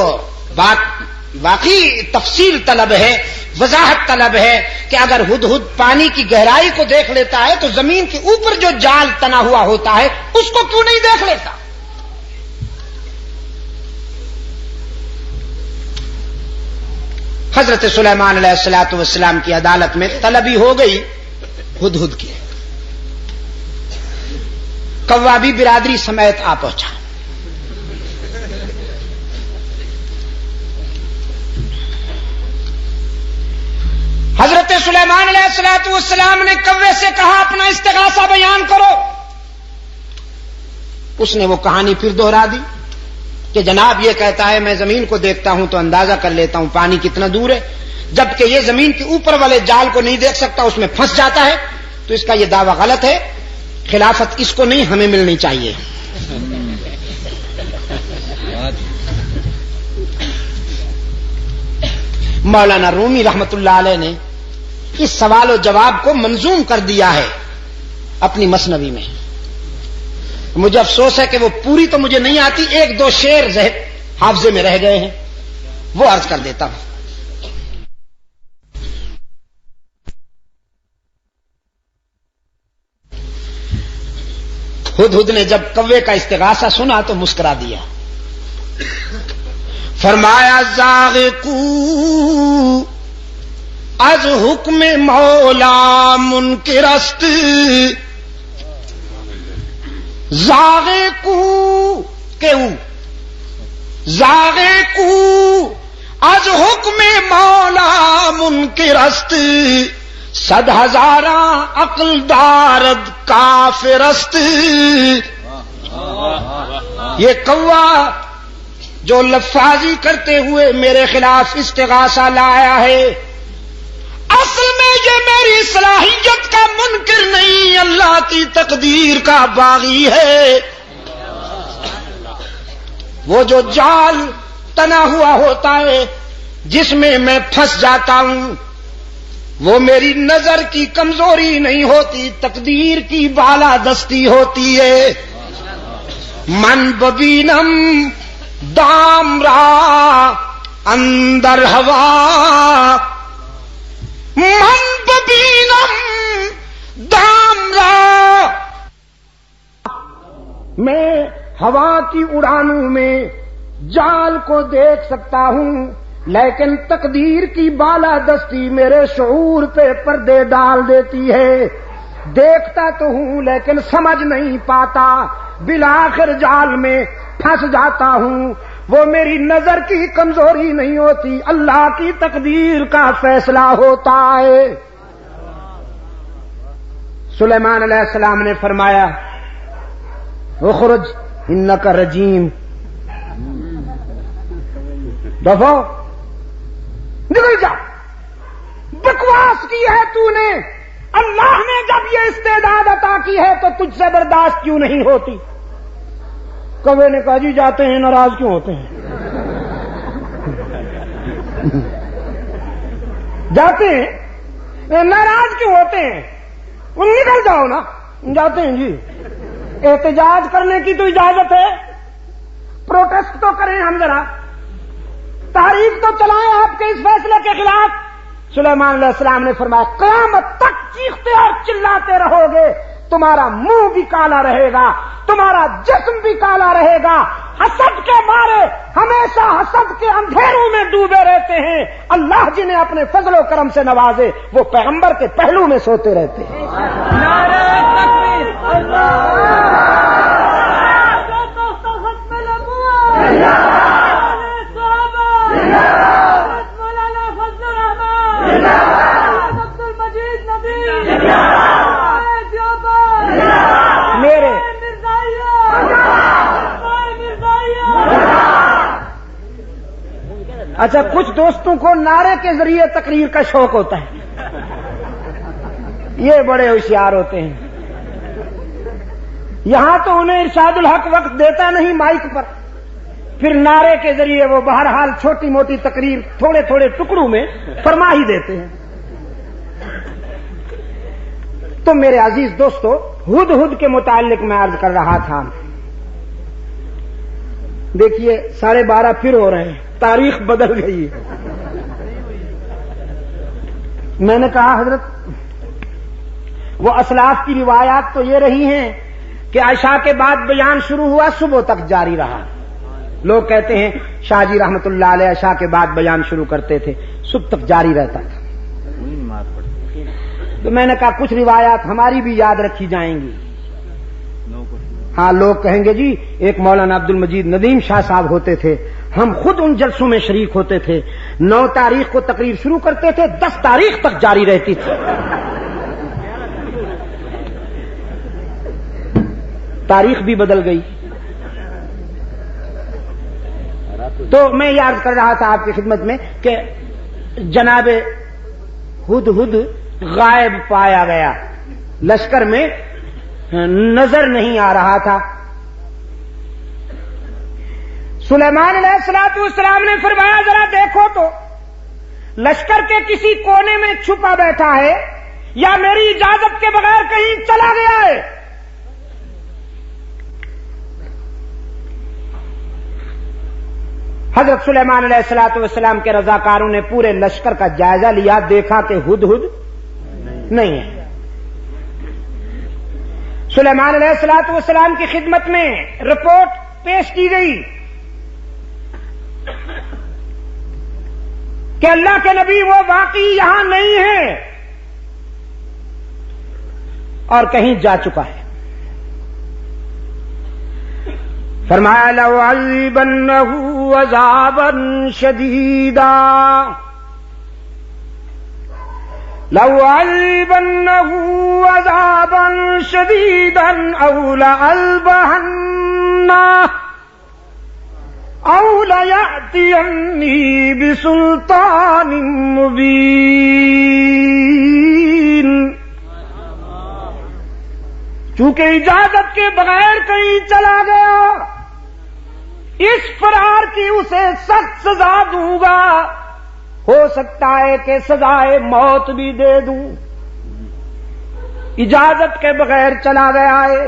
بات واقعی تفصیل طلب ہے، وضاحت طلب ہے کہ اگر ہدہد پانی کی گہرائی کو دیکھ لیتا ہے تو زمین کے اوپر جو جال تنا ہوا ہوتا ہے اس کو کیوں نہیں دیکھ لیتا؟ حضرت سلیمان علیہ الصلوۃ والسلام کی عدالت میں طلبی ہو گئی ہدہد کی، کوا بھی برادری سمیت آ پہنچا۔ حضرت سلیمان علیہ الصلوۃ والسلام نے کوے سے کہا اپنا استغاثہ بیان کرو۔ اس نے وہ کہانی پھر دوہرا دی کہ جناب یہ کہتا ہے میں زمین کو دیکھتا ہوں تو اندازہ کر لیتا ہوں پانی کتنا دور ہے، جبکہ یہ زمین کے اوپر والے جال کو نہیں دیکھ سکتا، اس میں پھنس جاتا ہے، تو اس کا یہ دعویٰ غلط ہے، خلافت اس کو نہیں ہمیں ملنی چاہیے۔ مولانا رومی رحمت اللہ علیہ نے اس سوال و جواب کو منظوم کر دیا ہے اپنی مثنوی میں۔ مجھے افسوس ہے کہ وہ پوری تو مجھے نہیں آتی، ایک دو شعر حافظے میں رہ گئے ہیں، وہ عرض کر دیتا ہوں۔ ہدہد نے جب کوے کا استغاثہ سنا تو مسکرا دیا، فرمایا زاغقو از حکم مولا منکر است، زاغقو زاغقو از حکم مولا منکر است، 100,000 عقل دارد کافر است. یہ قوا جو لفاظی کرتے ہوئے میرے خلاف استغاثہ لایا ہے، اصل میں یہ میری صلاحیت کا منکر نہیں، اللہ کی تقدیر کا باغی ہے. وہ جو جال تنا ہوا ہوتا ہے جس میں میں پھنس جاتا ہوں، وہ میری نظر کی کمزوری نہیں ہوتی، تقدیر کی بالادستی ہوتی ہے. من ببینم دام را اندر ہوا، من ببینم دام را. میں ہوا کی اڑانوں میں جال کو دیکھ سکتا ہوں، لیکن تقدیر کی بالادستی میرے شعور پہ پردے ڈال دیتی ہے. دیکھتا تو ہوں لیکن سمجھ نہیں پاتا، بالآخر جال میں پھنس جاتا ہوں. وہ میری نظر کی کمزوری نہیں ہوتی، اللہ کی تقدیر کا فیصلہ ہوتا ہے. سلیمان علیہ السلام نے فرمایا اخرج انک رجیم، دفعہ نکل جا. بکواس کی ہے تو نے، اللہ نے جب یہ استعداد عطا کی ہے تو تجھ سے برداشت کیوں نہیں ہوتی؟ کوے نے کہا جی جاتے ہیں، ناراض کیوں ہوتے ہیں؟ جاتے ہیں ناراض کیوں ہوتے ہیں؟ نکل جاؤ نا. جاتے ہیں جی. احتجاج کرنے کی تو اجازت ہے، پروٹیسٹ تو کریں ہم ذرا، تحریک تو چلائیں آپ کے اس فیصلے کے خلاف. سلیمان علیہ السلام نے فرمایا قیامت تک چیختے اور چلاتے رہو گے، تمہارا منہ بھی کالا رہے گا، تمہارا جسم بھی کالا رہے گا. حسد کے مارے ہمیشہ حسد کے اندھیروں میں ڈوبے رہتے ہیں. اللہ جنہیں اپنے فضل و کرم سے نوازے وہ پیغمبر کے پہلو میں سوتے رہتے ہیں. نعرہ تکبیر، اچھا کچھ دوستوں کو نعرے کے ذریعے تقریر کا شوق ہوتا ہے، یہ بڑے ہوشیار ہوتے ہیں. یہاں تو انہیں ارشاد الحق وقت دیتا نہیں مائک پر، پھر نعرے کے ذریعے وہ بہرحال چھوٹی موٹی تقریر تھوڑے تھوڑے ٹکڑوں میں فرما ہی دیتے ہیں. تو میرے عزیز دوستو، ہدہد کے متعلق میں عرض کر رہا تھا. دیکھیے 12:30 پھر ہو رہے ہیں، تاریخ بدل گئی ہے. میں نے کہا حضرت وہ اسلاف کی روایات تو یہ رہی ہیں کہ عشاء کے بعد بیان شروع ہوا صبح تک جاری رہا. لوگ کہتے ہیں شاہ جی رحمت اللہ علیہ عشاء کے بعد بیان شروع کرتے تھے، صبح تک جاری رہتا تھا. تو میں نے کہا کچھ روایات ہماری بھی یاد رکھی جائیں گی. ہاں لوگ کہیں گے جی ایک مولانا عبد المجید ندیم شاہ صاحب ہوتے تھے، ہم خود ان جلسوں میں شریک ہوتے تھے، 9 تاریخ کو تقریر شروع کرتے تھے، 10 تاریخ تک جاری رہتی تھی. تاریخ بھی بدل گئی. تو میں یہ عرض کر رہا تھا آپ کی خدمت میں کہ جناب ہدہد غائب پایا گیا، لشکر میں نظر نہیں آ رہا تھا. سلیمان علیہ السلام نے فرمایا ذرا دیکھو تو لشکر کے کسی کونے میں چھپا بیٹھا ہے یا میری اجازت کے بغیر کہیں چلا گیا ہے. حضرت سلیمان علیہ السلام کے رضاکاروں نے پورے لشکر کا جائزہ لیا، دیکھا کہ ہدہد نہیں ہے. سلیمان علیہ السلام کی خدمت میں رپورٹ پیش کی گئی کہ اللہ کے نبی وہ واقعی یہاں نہیں ہے اور کہیں جا چکا ہے. فرمایا لَأُعَذِّبَنَّهُ عذابا شديدا لأعذبنه عذابا شديدا أو لأذبحنه أو ليأتيني بسلطان مبين. چونکہ اجازت کے بغیر کہیں چلا گیا، اس فرار کی اسے سخت سزا دوں گا. ہو سکتا ہے کہ سزائے موت بھی دے دوں. اجازت کے بغیر چلا گیا ہے،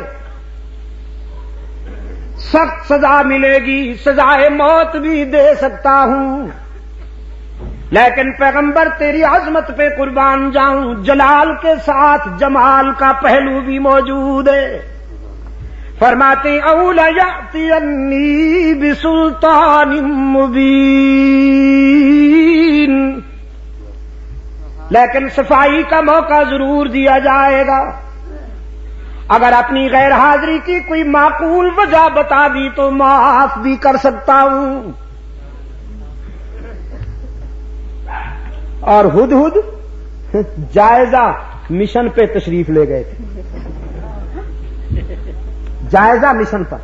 سخت سزا ملے گی، سزائے موت بھی دے سکتا ہوں. لیکن پیغمبر تیری عظمت پہ قربان جاؤں، جلال کے ساتھ جمال کا پہلو بھی موجود ہے. فرماتے اولا یأتینی بسلطان مبین، لیکن صفائی کا موقع ضرور دیا جائے گا. اگر اپنی غیر حاضری کی کوئی معقول وجہ بتا دی تو معاف بھی کر سکتا ہوں. اور ہدہد جائزہ مشن پہ تشریف لے گئے تھے، جائزہ مشن پر.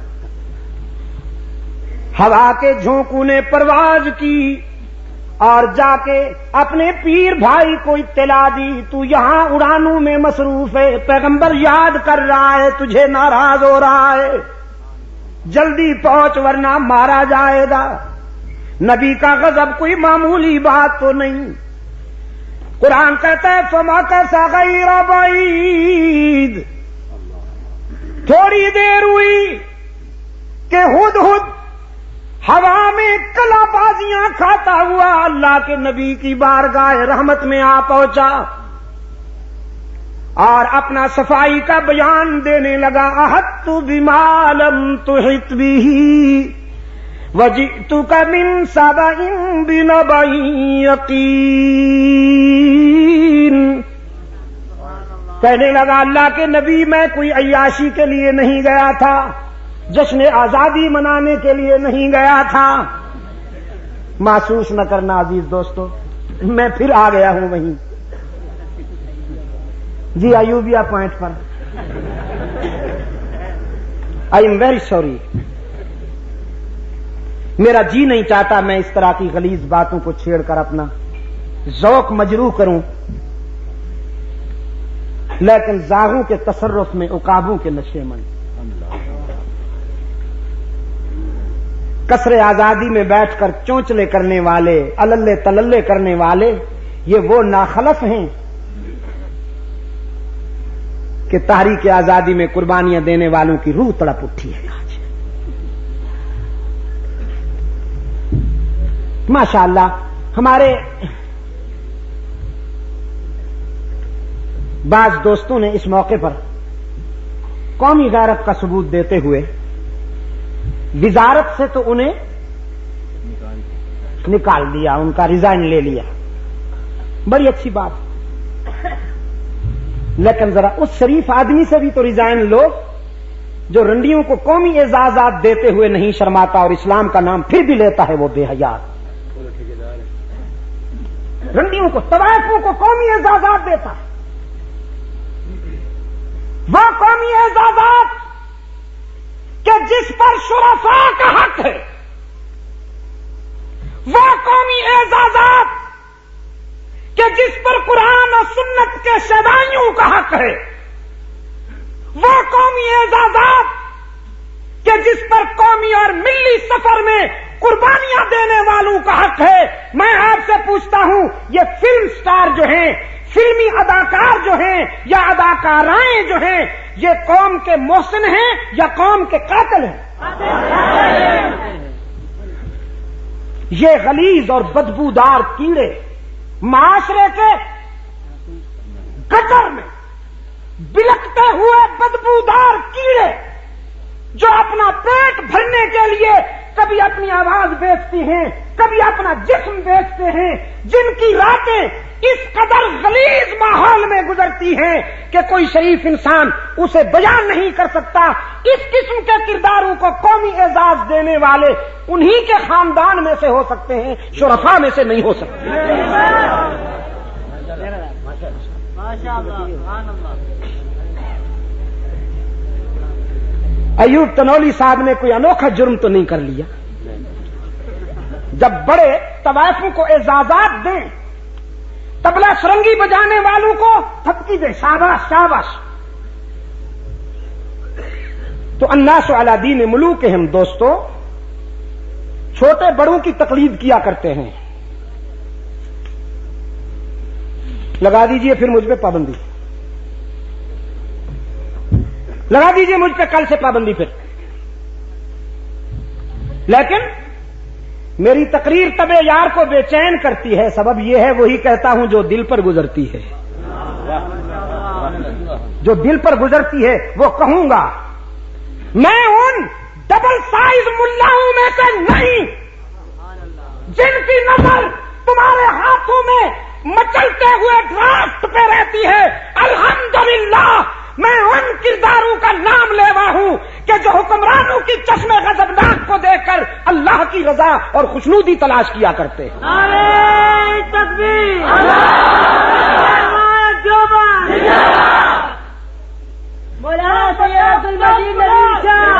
ہوا کے جھونکوں نے پرواز کی اور جا کے اپنے پیر بھائی کو اطلاع دی، تو یہاں اڑانوں میں مصروف ہے، پیغمبر یاد کر رہا ہے، تجھے ناراض ہو رہا ہے، جلدی پہنچ ورنہ مارا جائے گا. نبی کا غضب کوئی معمولی بات تو نہیں. قرآن کہتا ہے فَمَكَثَ غَيْرَ بَعِيدٍ، تھوڑی دیر ہوئی کہ ہدہد ہوا میں کلا بازیاں کھاتا ہوا اللہ کے نبی کی بارگاہ رحمت میں آ پہنچا اور اپنا صفائی کا بیان دینے لگا. احطت بما لم تحط به وجئتک من سبأ بنبأ یقین. کہنے لگا اللہ کے نبی میں کوئی عیاشی کے لیے نہیں گیا تھا، جشن آزادی منانے کے لیے نہیں گیا تھا. محسوس نہ کرنا عزیز دوستو، میں پھر آ گیا ہوں وہیں. جی ایوبیا پوائنٹ پر. آئی ایم ویری سوری، میرا جی نہیں چاہتا میں اس طرح کی غلیظ باتوں کو چھیڑ کر اپنا ذوق مجروح کروں، لیکن زاغوں کے تصرف میں عقابوں کے نشے من. کسر آزادی میں بیٹھ کر چونچلے کرنے والے، اللے تللے کرنے والے، یہ وہ ناخلف ہیں کہ تحریک آزادی میں قربانیاں دینے والوں کی روح تڑپ اٹھی ہے آج. ماشاءاللہ ہمارے بعض دوستوں نے اس موقع پر قومی غیرت کا ثبوت دیتے ہوئے وزارت سے تو انہیں نکال دیا، ان کا ریزائن لے لیا، بڑی اچھی بات. لیکن ذرا اس شریف آدمی سے بھی تو ریزائن لو جو رنڈیوں کو قومی اعزازات دیتے ہوئے نہیں شرماتا اور اسلام کا نام پھر بھی لیتا ہے وہ بے حیا. رنڈیوں کو، طوائفوں کو قومی اعزازات دیتا ہے، وہ قومی اعزازات کہ جس پر شرفاء کا حق ہے، وہ قومی اعزازات کہ جس پر قرآن اور سنت کے شہدائیوں کا حق ہے، وہ قومی اعزازات کہ جس پر قومی اور ملی سفر میں قربانیاں دینے والوں کا حق ہے. میں آپ سے پوچھتا ہوں، یہ فلم سٹار جو ہیں، فلمی اداکار جو ہیں یا اداکارائیں جو ہیں، یہ قوم کے محسن ہیں یا قوم کے قاتل ہیں؟ یہ غلیظ اور بدبودار کیڑے معاشرے کے گٹر میں بلکتے ہوئے بدبودار کیڑے جو اپنا پیٹ بھرنے کے لیے کبھی اپنی آواز بیچتی ہیں، کبھی اپنا جسم بیچتے ہیں، جن کی راتیں اس قدر غلیظ ماحول میں گزرتی ہیں کہ کوئی شریف انسان اسے بیان نہیں کر سکتا. اس قسم کے کرداروں کو قومی اعزاز دینے والے انہی کے خاندان میں سے ہو سکتے ہیں، شرفاء میں سے نہیں ہو سکتے. ایوب تنولی صاحب نے کوئی انوکھا جرم تو نہیں کر لیا. جب بڑے طوائفوں کو اعزازات دیں، طبلہ سرنگی بجانے والوں کو تھپکی دے، شاباش شاباش، تو الناس علی دین ملوکہم. دوستو، چھوٹے بڑوں کی تقلید کیا کرتے ہیں. لگا دیجئے پھر مجھ پہ پابندی، لگا دیجئے مجھ پہ کل سے پابندی پھر. لیکن میری تقریر طبع یار کو بے چین کرتی ہے. سبب یہ ہے وہی کہتا ہوں جو دل پر گزرتی ہے، جو دل پر گزرتی ہے وہ کہوں گا. میں ان ڈبل سائز ملاؤں میں سے نہیں جن کی نظر تمہارے ہاتھوں میں مچلتے ہوئے ڈرافٹ پہ رہتی ہے. الحمدللہ میں ان کرداروں کا نام لیوا ہوں کہ جو حکمرانوں کی چشم غضبناک کو دیکھ کر اللہ کی رضا اور خوشنودی تلاش کیا کرتے ہیں. نعرہ تکبیر، مولانا سید المدین نذیر شاہ،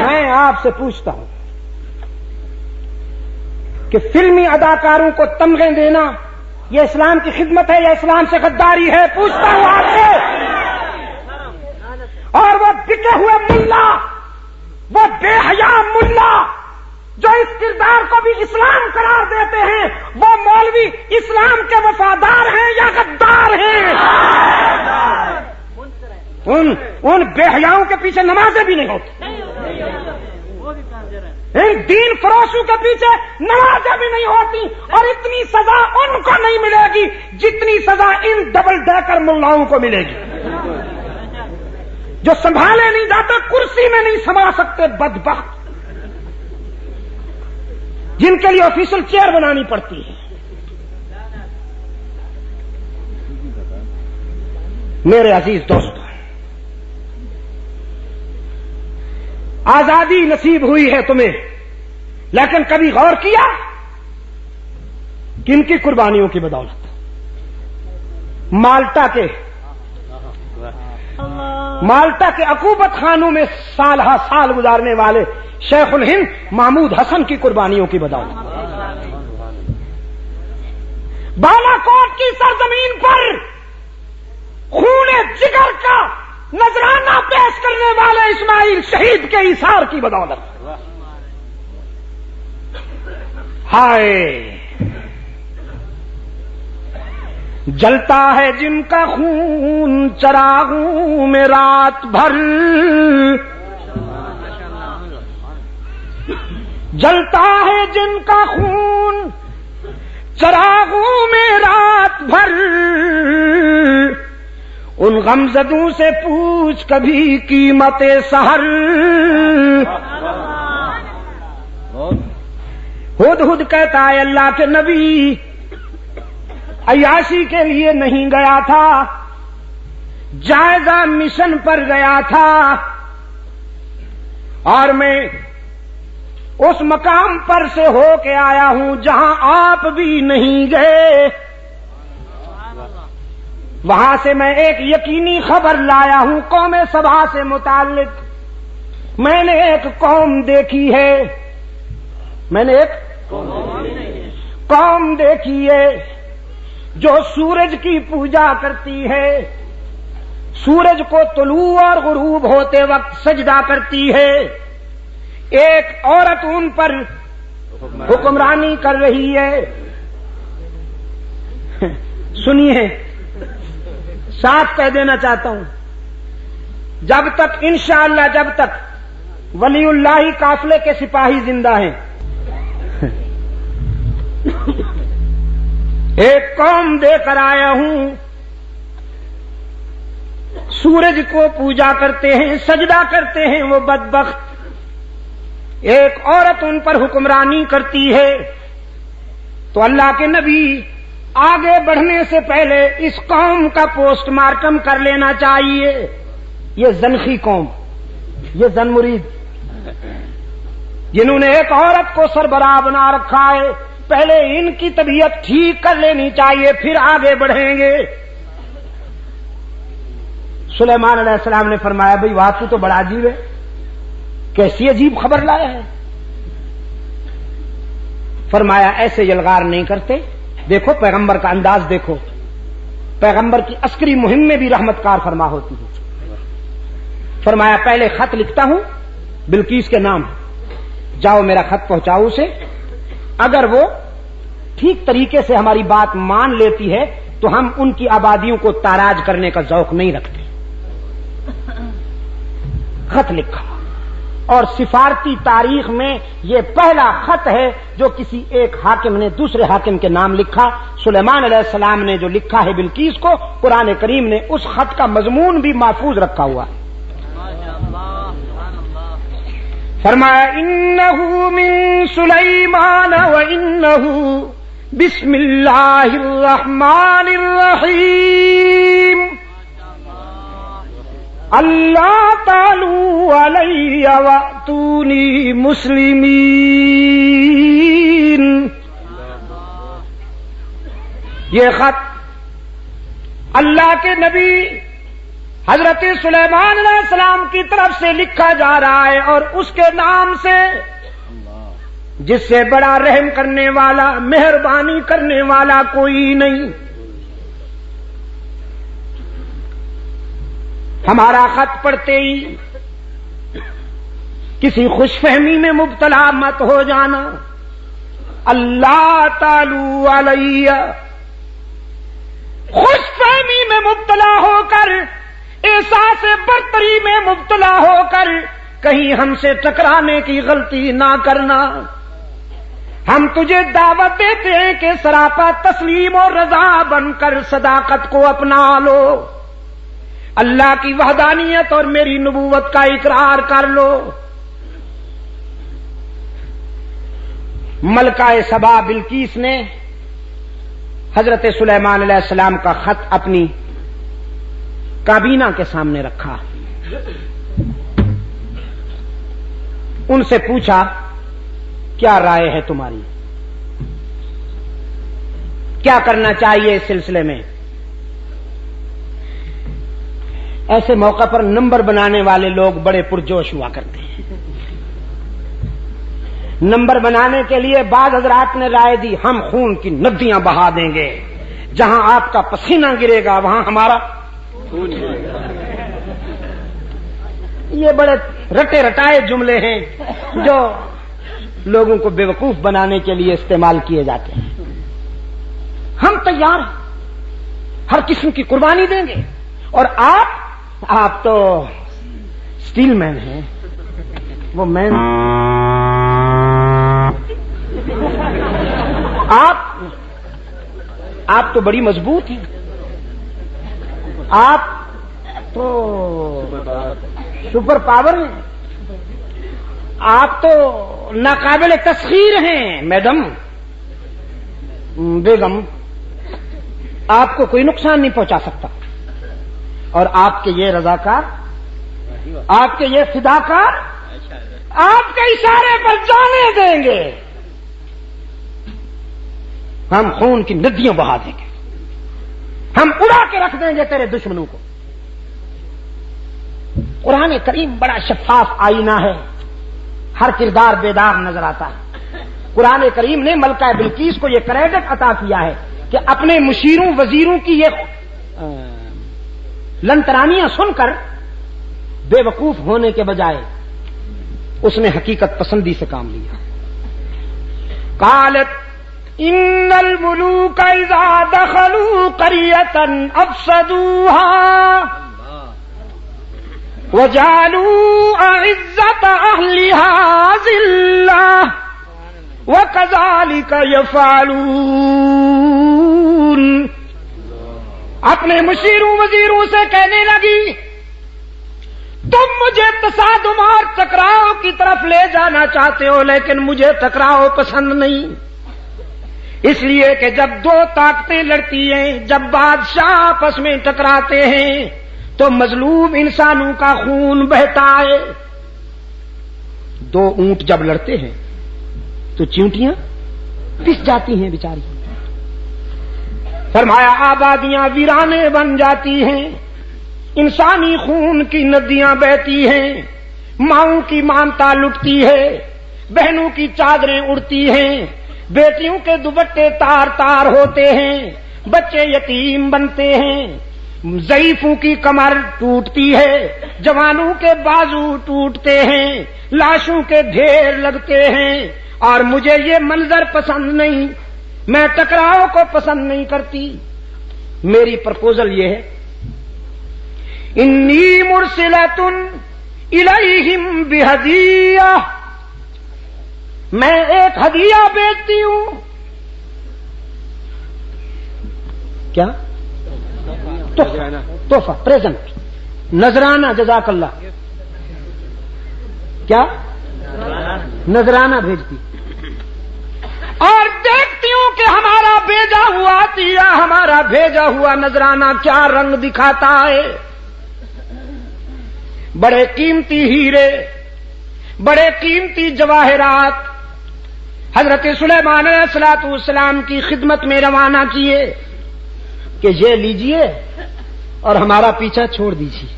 میں آپ سے پوچھتا ہوں کہ فلمی اداکاروں کو تمغے دینا یہ اسلام کی خدمت ہے یا اسلام سے غداری ہے؟ پوچھتا ہوں آپ سے. اور وہ بکے ہوئے ملا، وہ بے حیا ملا جو اس کردار کو بھی اسلام قرار دیتے ہیں، وہ مولوی اسلام کے وفادار ہیں یا غدار ہیں؟ ان بے حیاؤں کے پیچھے نمازیں بھی نہیں ہوتی، ان دین فروشوں کے پیچھے نمازیں بھی نہیں ہوتی، اور اتنی سزا ان کو نہیں ملے گی جتنی سزا ان ڈبل ڈیکر ملاؤں کو ملے گی جو سنبھالے نہیں جاتے، کرسی میں نہیں سما سکتے، بدبخت، جن کے لیے آفیشل چیئر بنانی پڑتی ہے. میرے عزیز دوستو، آزادی نصیب ہوئی ہے تمہیں، لیکن کبھی غور کیا کن کی قربانیوں کی بدولت؟ مالٹا کے عقوبت خانوں میں سال ہا سال گزارنے والے شیخ الہند محمود حسن کی قربانیوں کی بدولت، بالا کوٹ کی سرزمین پر خون جگر کا نذرانہ پیش کرنے والے اسماعیل شہید کے ایثار کی بدولت. ہائے، جلتا ہے جن کا خون چراغوں میں رات بھر، جلتا ہے جن کا خون چراغوں میں رات بھر، ان غمزدوں سے پوچھ کبھی قیمت سحر. ہد کہتا ہے اللہ کے نبی عیاشی کے لیے نہیں گیا تھا، جائزہ مشن پر گیا تھا، اور میں اس مقام پر سے ہو کے آیا ہوں جہاں آپ بھی نہیں گئے. وہاں سے میں ایک یقینی خبر لایا ہوں قوم سبا سے متعلق. میں نے ایک قوم دیکھی ہے، میں نے ایک قوم دیکھی ہے جو سورج کی پوجا کرتی ہے، سورج کو طلوع اور غروب ہوتے وقت سجدہ کرتی ہے. ایک عورت ان پر حکمرانی کر رہی ہے. سنیے، ساتھ کہہ دینا چاہتا ہوں، جب تک انشاءاللہ جب تک ولی اللہ قافلے کے سپاہی زندہ ہیں، ایک قوم دے کر آیا ہوں سورج کو پوجا کرتے ہیں، سجدہ کرتے ہیں، وہ بدبخت۔ ایک عورت ان پر حکمرانی کرتی ہے تو اللہ کے نبی آگے بڑھنے سے پہلے اس قوم کا پوسٹ مارٹم کر لینا چاہیے۔ یہ زنخی قوم، یہ زن مرید، جنہوں نے ایک عورت کو سربراہ بنا رکھا ہے، پہلے ان کی طبیعت ٹھیک کر لینی چاہیے، پھر آگے بڑھیں گے۔ سلیمان علیہ السلام نے فرمایا بھئی واقعی تو بڑا عجیب ہے، کیسی عجیب خبر لایا ہے۔ فرمایا ایسے یلغار نہیں کرتے، دیکھو پیغمبر کا انداز دیکھو، پیغمبر کی عسکری مہم میں بھی رحمت کار فرما ہوتی ہے۔ فرمایا پہلے خط لکھتا ہوں بلقیس کے نام، جاؤ میرا خط پہنچاؤ اسے، اگر وہ ٹھیک طریقے سے ہماری بات مان لیتی ہے تو ہم ان کی آبادیوں کو تاراج کرنے کا ذوق نہیں رکھتے۔ خط لکھا، اور سفارتی تاریخ میں یہ پہلا خط ہے جو کسی ایک حاکم نے دوسرے حاکم کے نام لکھا۔ سلیمان علیہ السلام نے جو لکھا ہے بلقیس کو، قرآن کریم نے اس خط کا مضمون بھی محفوظ رکھا ہوا ہے۔ فرمایا انہ من سلیمان وانہ بسم اللہ الرحمن الرحیم اللہ تعالی علی واتونی مسلمین۔ یہ خط اللہ کے نبی حضرت سلیمان علیہ السلام کی طرف سے لکھا جا رہا ہے، اور اس کے نام سے جس سے بڑا رحم کرنے والا، مہربانی کرنے والا کوئی نہیں۔ ہمارا خط پڑھتے ہی کسی خوش فہمی میں مبتلا مت ہو جانا۔ اللہ تعالی علیہ، خوش فہمی میں مبتلا ہو کر، احساس برتری میں مبتلا ہو کر کہیں ہم سے ٹکرانے کی غلطی نہ کرنا۔ ہم تجھے دعوت دیتے ہیں کہ سراپا تسلیم اور رضا بن کر صداقت کو اپنا لو، اللہ کی وحدانیت اور میری نبوت کا اقرار کر لو۔ ملکہ سبا بلقیس نے حضرت سلیمان علیہ السلام کا خط اپنی کابینہ کے سامنے رکھا، ان سے پوچھا کیا رائے ہے تمہاری، کیا کرنا چاہیے اس سلسلے میں؟ ایسے موقع پر نمبر بنانے والے لوگ بڑے پرجوش ہوا کرتے ہیں۔ نمبر بنانے کے لیے بعض حضرات نے رائے دی ہم خون کی ندیاں بہا دیں گے، جہاں آپ کا پسینہ گرے گا وہاں ہمارا۔ یہ بڑے رٹے رٹائے جملے ہیں جو لوگوں کو بیوقوف بنانے کے لیے استعمال کیے جاتے ہیں۔ ہم تیار ہیں، ہر قسم کی قربانی دیں گے، اور آپ تو اسٹیل مین ہیں، وہ مین، آپ تو بڑی مضبوط ہیں، آپ تو سپر پاور ہیں، آپ تو ناقابل تسخیر ہیں میڈم، بیگم، آپ کو کوئی نقصان نہیں پہنچا سکتا، اور آپ کے یہ رضاکار، آپ کے یہ فداکار آپ کے اشارے پر جانے دیں گے، ہم خون کی ندیاں بہا دیں گے، ہم اڑا کے رکھ دیں گے تیرے دشمنوں کو۔ قرآن کریم بڑا شفاف آئینہ ہے، ہر کردار بیدار نظر آتا ہے۔ قرآن کریم نے ملکہ بلقیس کو یہ کریڈٹ عطا کیا ہے کہ اپنے مشیروں وزیروں کی یہ لنترانیاں سن کر بے وقوف ہونے کے بجائے اس نے حقیقت پسندی سے کام لیا۔ قالت ان الملوک اذا دخلوا قریۃ افسدوها وجعلوا اعزۃ اہلها ذلۃ وکذالک یفعلون۔ اپنے مشیروں وزیروں سے کہنے لگی تم مجھے تصادم اور ٹکراؤ کی طرف لے جانا چاہتے ہو، لیکن مجھے ٹکراؤ پسند نہیں، اس لیے کہ جب دو طاقتیں لڑتی ہیں، جب بادشاہ آپس میں ٹکراتے ہیں تو مظلوم انسانوں کا خون بہتا ہے۔ دو اونٹ جب لڑتے ہیں تو چیونٹیاں پس جاتی ہیں بیچاری، فرمایا آبادیاں ویرانے بن جاتی ہیں، انسانی خون کی ندیاں بہتی ہیں، ماؤں کی مامتا لٹتی ہے، بہنوں کی چادریں اڑتی ہیں، بیٹیوں کے دوپٹے تار تار ہوتے ہیں، بچے یتیم بنتے ہیں، ضعیفوں کی کمر ٹوٹتی ہے، جوانوں کے بازو ٹوٹتے ہیں، لاشوں کے ڈھیر لگتے ہیں، اور مجھے یہ منظر پسند نہیں، میں ٹکراؤ کو پسند نہیں کرتی۔ میری پرپوزل یہ ہے، انی مرسلۃ الیہم بہدیہ، میں ایک ہدیہ بیچتی ہوں۔ کیا؟ تحفہ، پریزنٹ، نذرانہ، جزاک اللہ۔ کیا؟ نذرانہ بھیجتی، اور دیکھتی ہوں کہ ہمارا بھیجا ہوا عطیہ، ہمارا بھیجا ہوا نذرانہ کیا رنگ دکھاتا ہے۔ بڑے قیمتی ہیرے، بڑے قیمتی جواہرات حضرت سلیمان علیہ السلام کی خدمت میں روانہ کیے کہ یہ لیجئے اور ہمارا پیچھا چھوڑ دیجیے۔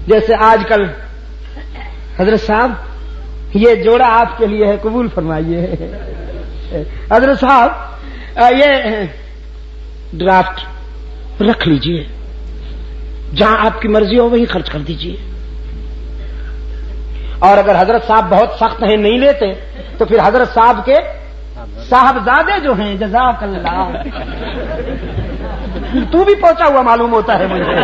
جیسے آج کل حضرت صاحب یہ جوڑا آپ کے لیے ہے، قبول فرمائیے۔ حضرت صاحب یہ ڈرافٹ رکھ لیجئے، جہاں آپ کی مرضی ہو وہیں خرچ کر دیجئے۔ اور اگر حضرت صاحب بہت سخت ہیں، نہیں لیتے، تو پھر حضرت صاحب کے صاحبزادے جو ہیں، جزاک اللہ، تو بھی پہنچا ہوا معلوم ہوتا ہے مجھے،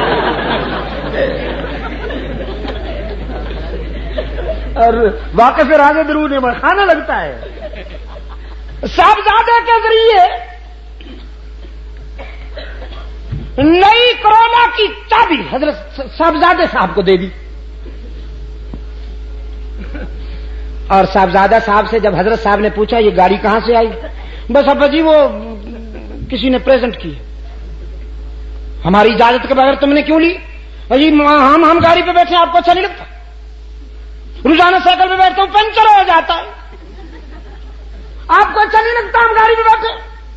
اور واقف راز درود میں کھانا لگتا ہے۔ صاحبزادے کے ذریعے نئی کرونا کی چابی حضرت صاحبزادے صاحب کو دے دی، اور صاحبزادہ صاحب سے جب حضرت صاحب نے پوچھا یہ گاڑی کہاں سے آئی، بس ابا جی وہ کسی نے پریزنٹ کی، ہماری اجازت کے بغیر تم نے کیوں لی؟ جی ہم گاڑی پہ بیٹھے آپ کو اچھا نہیں لگتا، روزانہ سائیکل پہ بیٹھتا ہوں پنچر ہو جاتا ہے، آپ کو اچھا نہیں لگتا ہم گاڑی پہ بیٹھے؟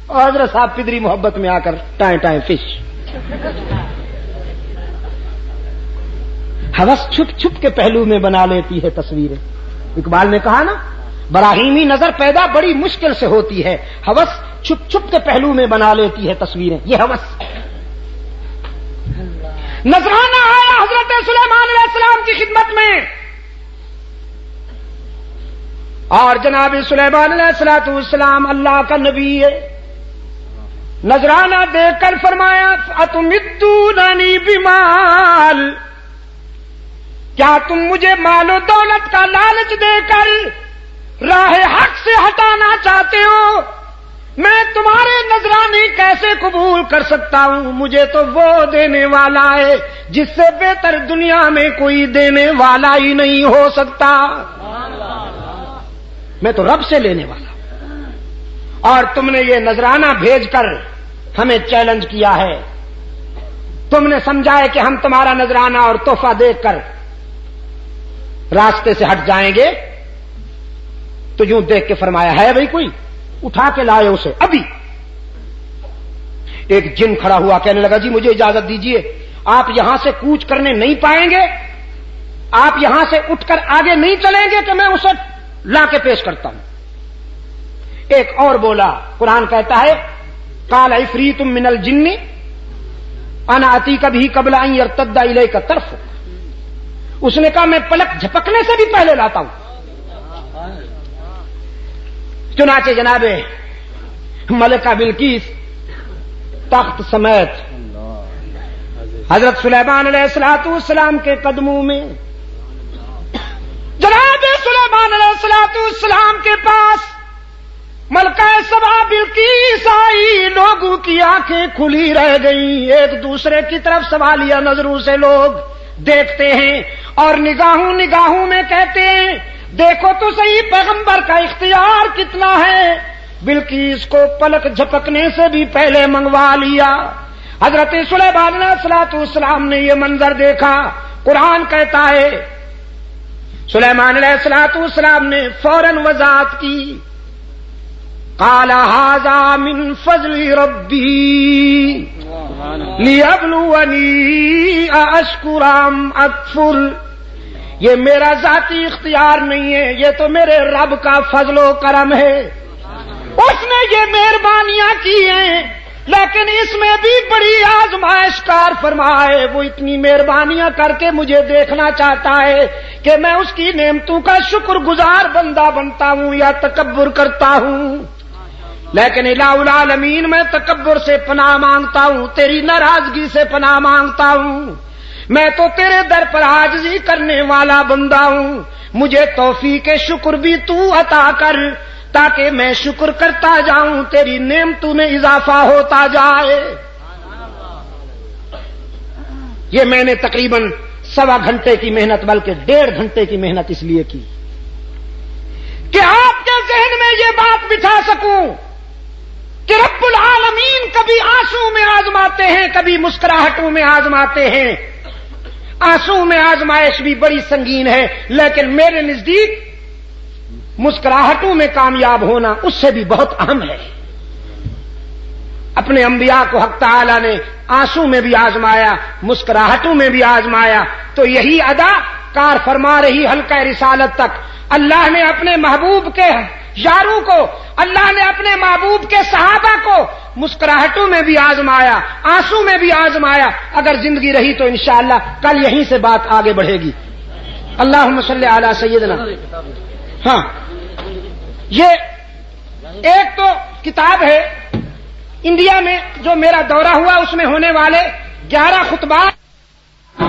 اور حضرت صاحب پدری محبت میں آ کر ٹائیں ٹائیں فش۔ ہوس چھپ چھپ کے پہلو میں بنا لیتی ہے تصویریں۔ اقبال نے کہا نا، براہیمی نظر پیدا بڑی مشکل سے ہوتی ہے، ہوس چھپ چھپ کے پہلو میں بنا لیتی ہے تصویریں۔ یہ ہوس نذرانہ آیا حضرت سلیمان علیہ السلام کی خدمت میں، اور جناب سلیمان علیہ السلام اللہ کا نبی ہے، نذرانہ دیکھ کر فرمایا اتمدوننی بمال، کیا تم مجھے مال و دولت کا لالچ دے کر راہ حق سے ہٹانا چاہتے ہو؟ میں تمہارے نذرانے کیسے قبول کر سکتا ہوں؟ مجھے تو وہ دینے والا ہے جس سے بہتر دنیا میں کوئی دینے والا ہی نہیں ہو سکتا، میں تو رب سے لینے والا ہوں، اور تم نے یہ نذرانہ بھیج کر ہمیں چیلنج کیا ہے، تم نے سمجھا ہے کہ ہم تمہارا نذرانہ اور تحفہ دیکھ کر راستے سے ہٹ جائیں گے، تو یوں دیکھ کے فرمایا ہے بھائی کوئی، اٹھا کے لائے اسے۔ ابھی ایک جن کھڑا ہوا کہنے لگا جی مجھے اجازت دیجئے، آپ یہاں سے کوچ کرنے نہیں پائیں گے، آپ یہاں سے اٹھ کر آگے نہیں چلیں گے کہ میں اسے لا کے پیش کرتا ہوں۔ ایک اور بولا، قرآن کہتا ہے قال عفریت من الجن انا اتیک بہ قبل ان یرتد الیک طرفک، اس نے کہا میں پلک جھپکنے سے بھی پہلے لاتا ہوں۔ چنانچہ جناب ملکہ بلقیس تخت سمیت حضرت سلیمان علیہ السلام کے قدموں میں، جناب سلیمان علیہ السلام کے پاس ملکہ سبا بلقیس آئی، لوگوں کی آنکھیں کھلی رہ گئیں، ایک دوسرے کی طرف سوالیہ نظروں سے لوگ دیکھتے ہیں اور نگاہوں نگاہوں میں کہتے ہیں دیکھو تو صحیح پیغمبر کا اختیار کتنا ہے، بلکہ کو پلک جھپکنے سے بھی پہلے منگوا لیا۔ حضرت سلیمان علیہ السلام نے یہ منظر دیکھا، قرآن کہتا ہے سلیمان علیہ السلام نے فوراً وضاحت کی، قال ھذا من فضل ربی لیبلونی اشکر ام اکفر، یہ میرا ذاتی اختیار نہیں ہے، یہ تو میرے رب کا فضل و کرم ہے، اس نے یہ مہربانیاں کی ہیں، لیکن اس میں بھی بڑی آزمائش کار فرمائے، وہ اتنی مہربانیاں کر کے مجھے دیکھنا چاہتا ہے کہ میں اس کی نعمتوں کا شکر گزار بندہ بنتا ہوں یا تکبر کرتا ہوں، لیکن الہ العالمین میں تکبر سے پناہ مانگتا ہوں، تیری ناراضگی سے پناہ مانگتا ہوں، میں تو تیرے در پر عاجزی کرنے والا بندہ ہوں، مجھے توفیق شکر بھی تو عطا کر تاکہ میں شکر کرتا جاؤں، تیری نعمتوں میں اضافہ ہوتا جائے۔ یہ میں نے تقریباً 1.25 گھنٹے کی محنت بلکہ 1.5 گھنٹے کی محنت اس لیے کی کہ آپ کے ذہن میں یہ بات بٹھا سکوں کہ رب العالمین کبھی آنسو میں آزماتے ہیں، کبھی مسکراہٹوں میں آزماتے ہیں۔ آنسو میں آزمائش بھی بڑی سنگین ہے، لیکن میرے نزدیک مسکراہٹوں میں کامیاب ہونا اس سے بھی بہت اہم ہے۔ اپنے انبیاء کو حق تعالی نے آنسو میں بھی آزمایا، مسکراہٹوں میں بھی آزمایا، تو یہی ادا کار فرما رہی حلقہ رسالت تک۔ اللہ نے اپنے محبوب کے یاروں کو، اللہ نے اپنے محبوب کے صحابہ کو مسکراہٹوں میں بھی آزمایا، آنسو میں بھی آزمایا۔ اگر زندگی رہی تو انشاءاللہ کل یہیں سے بات آگے بڑھے گی۔ اللہم صلی علی سیدنا۔ ہاں، یہ ایک تو کتاب ہے انڈیا میں جو میرا دورہ ہوا، اس میں ہونے والے 11 خطبات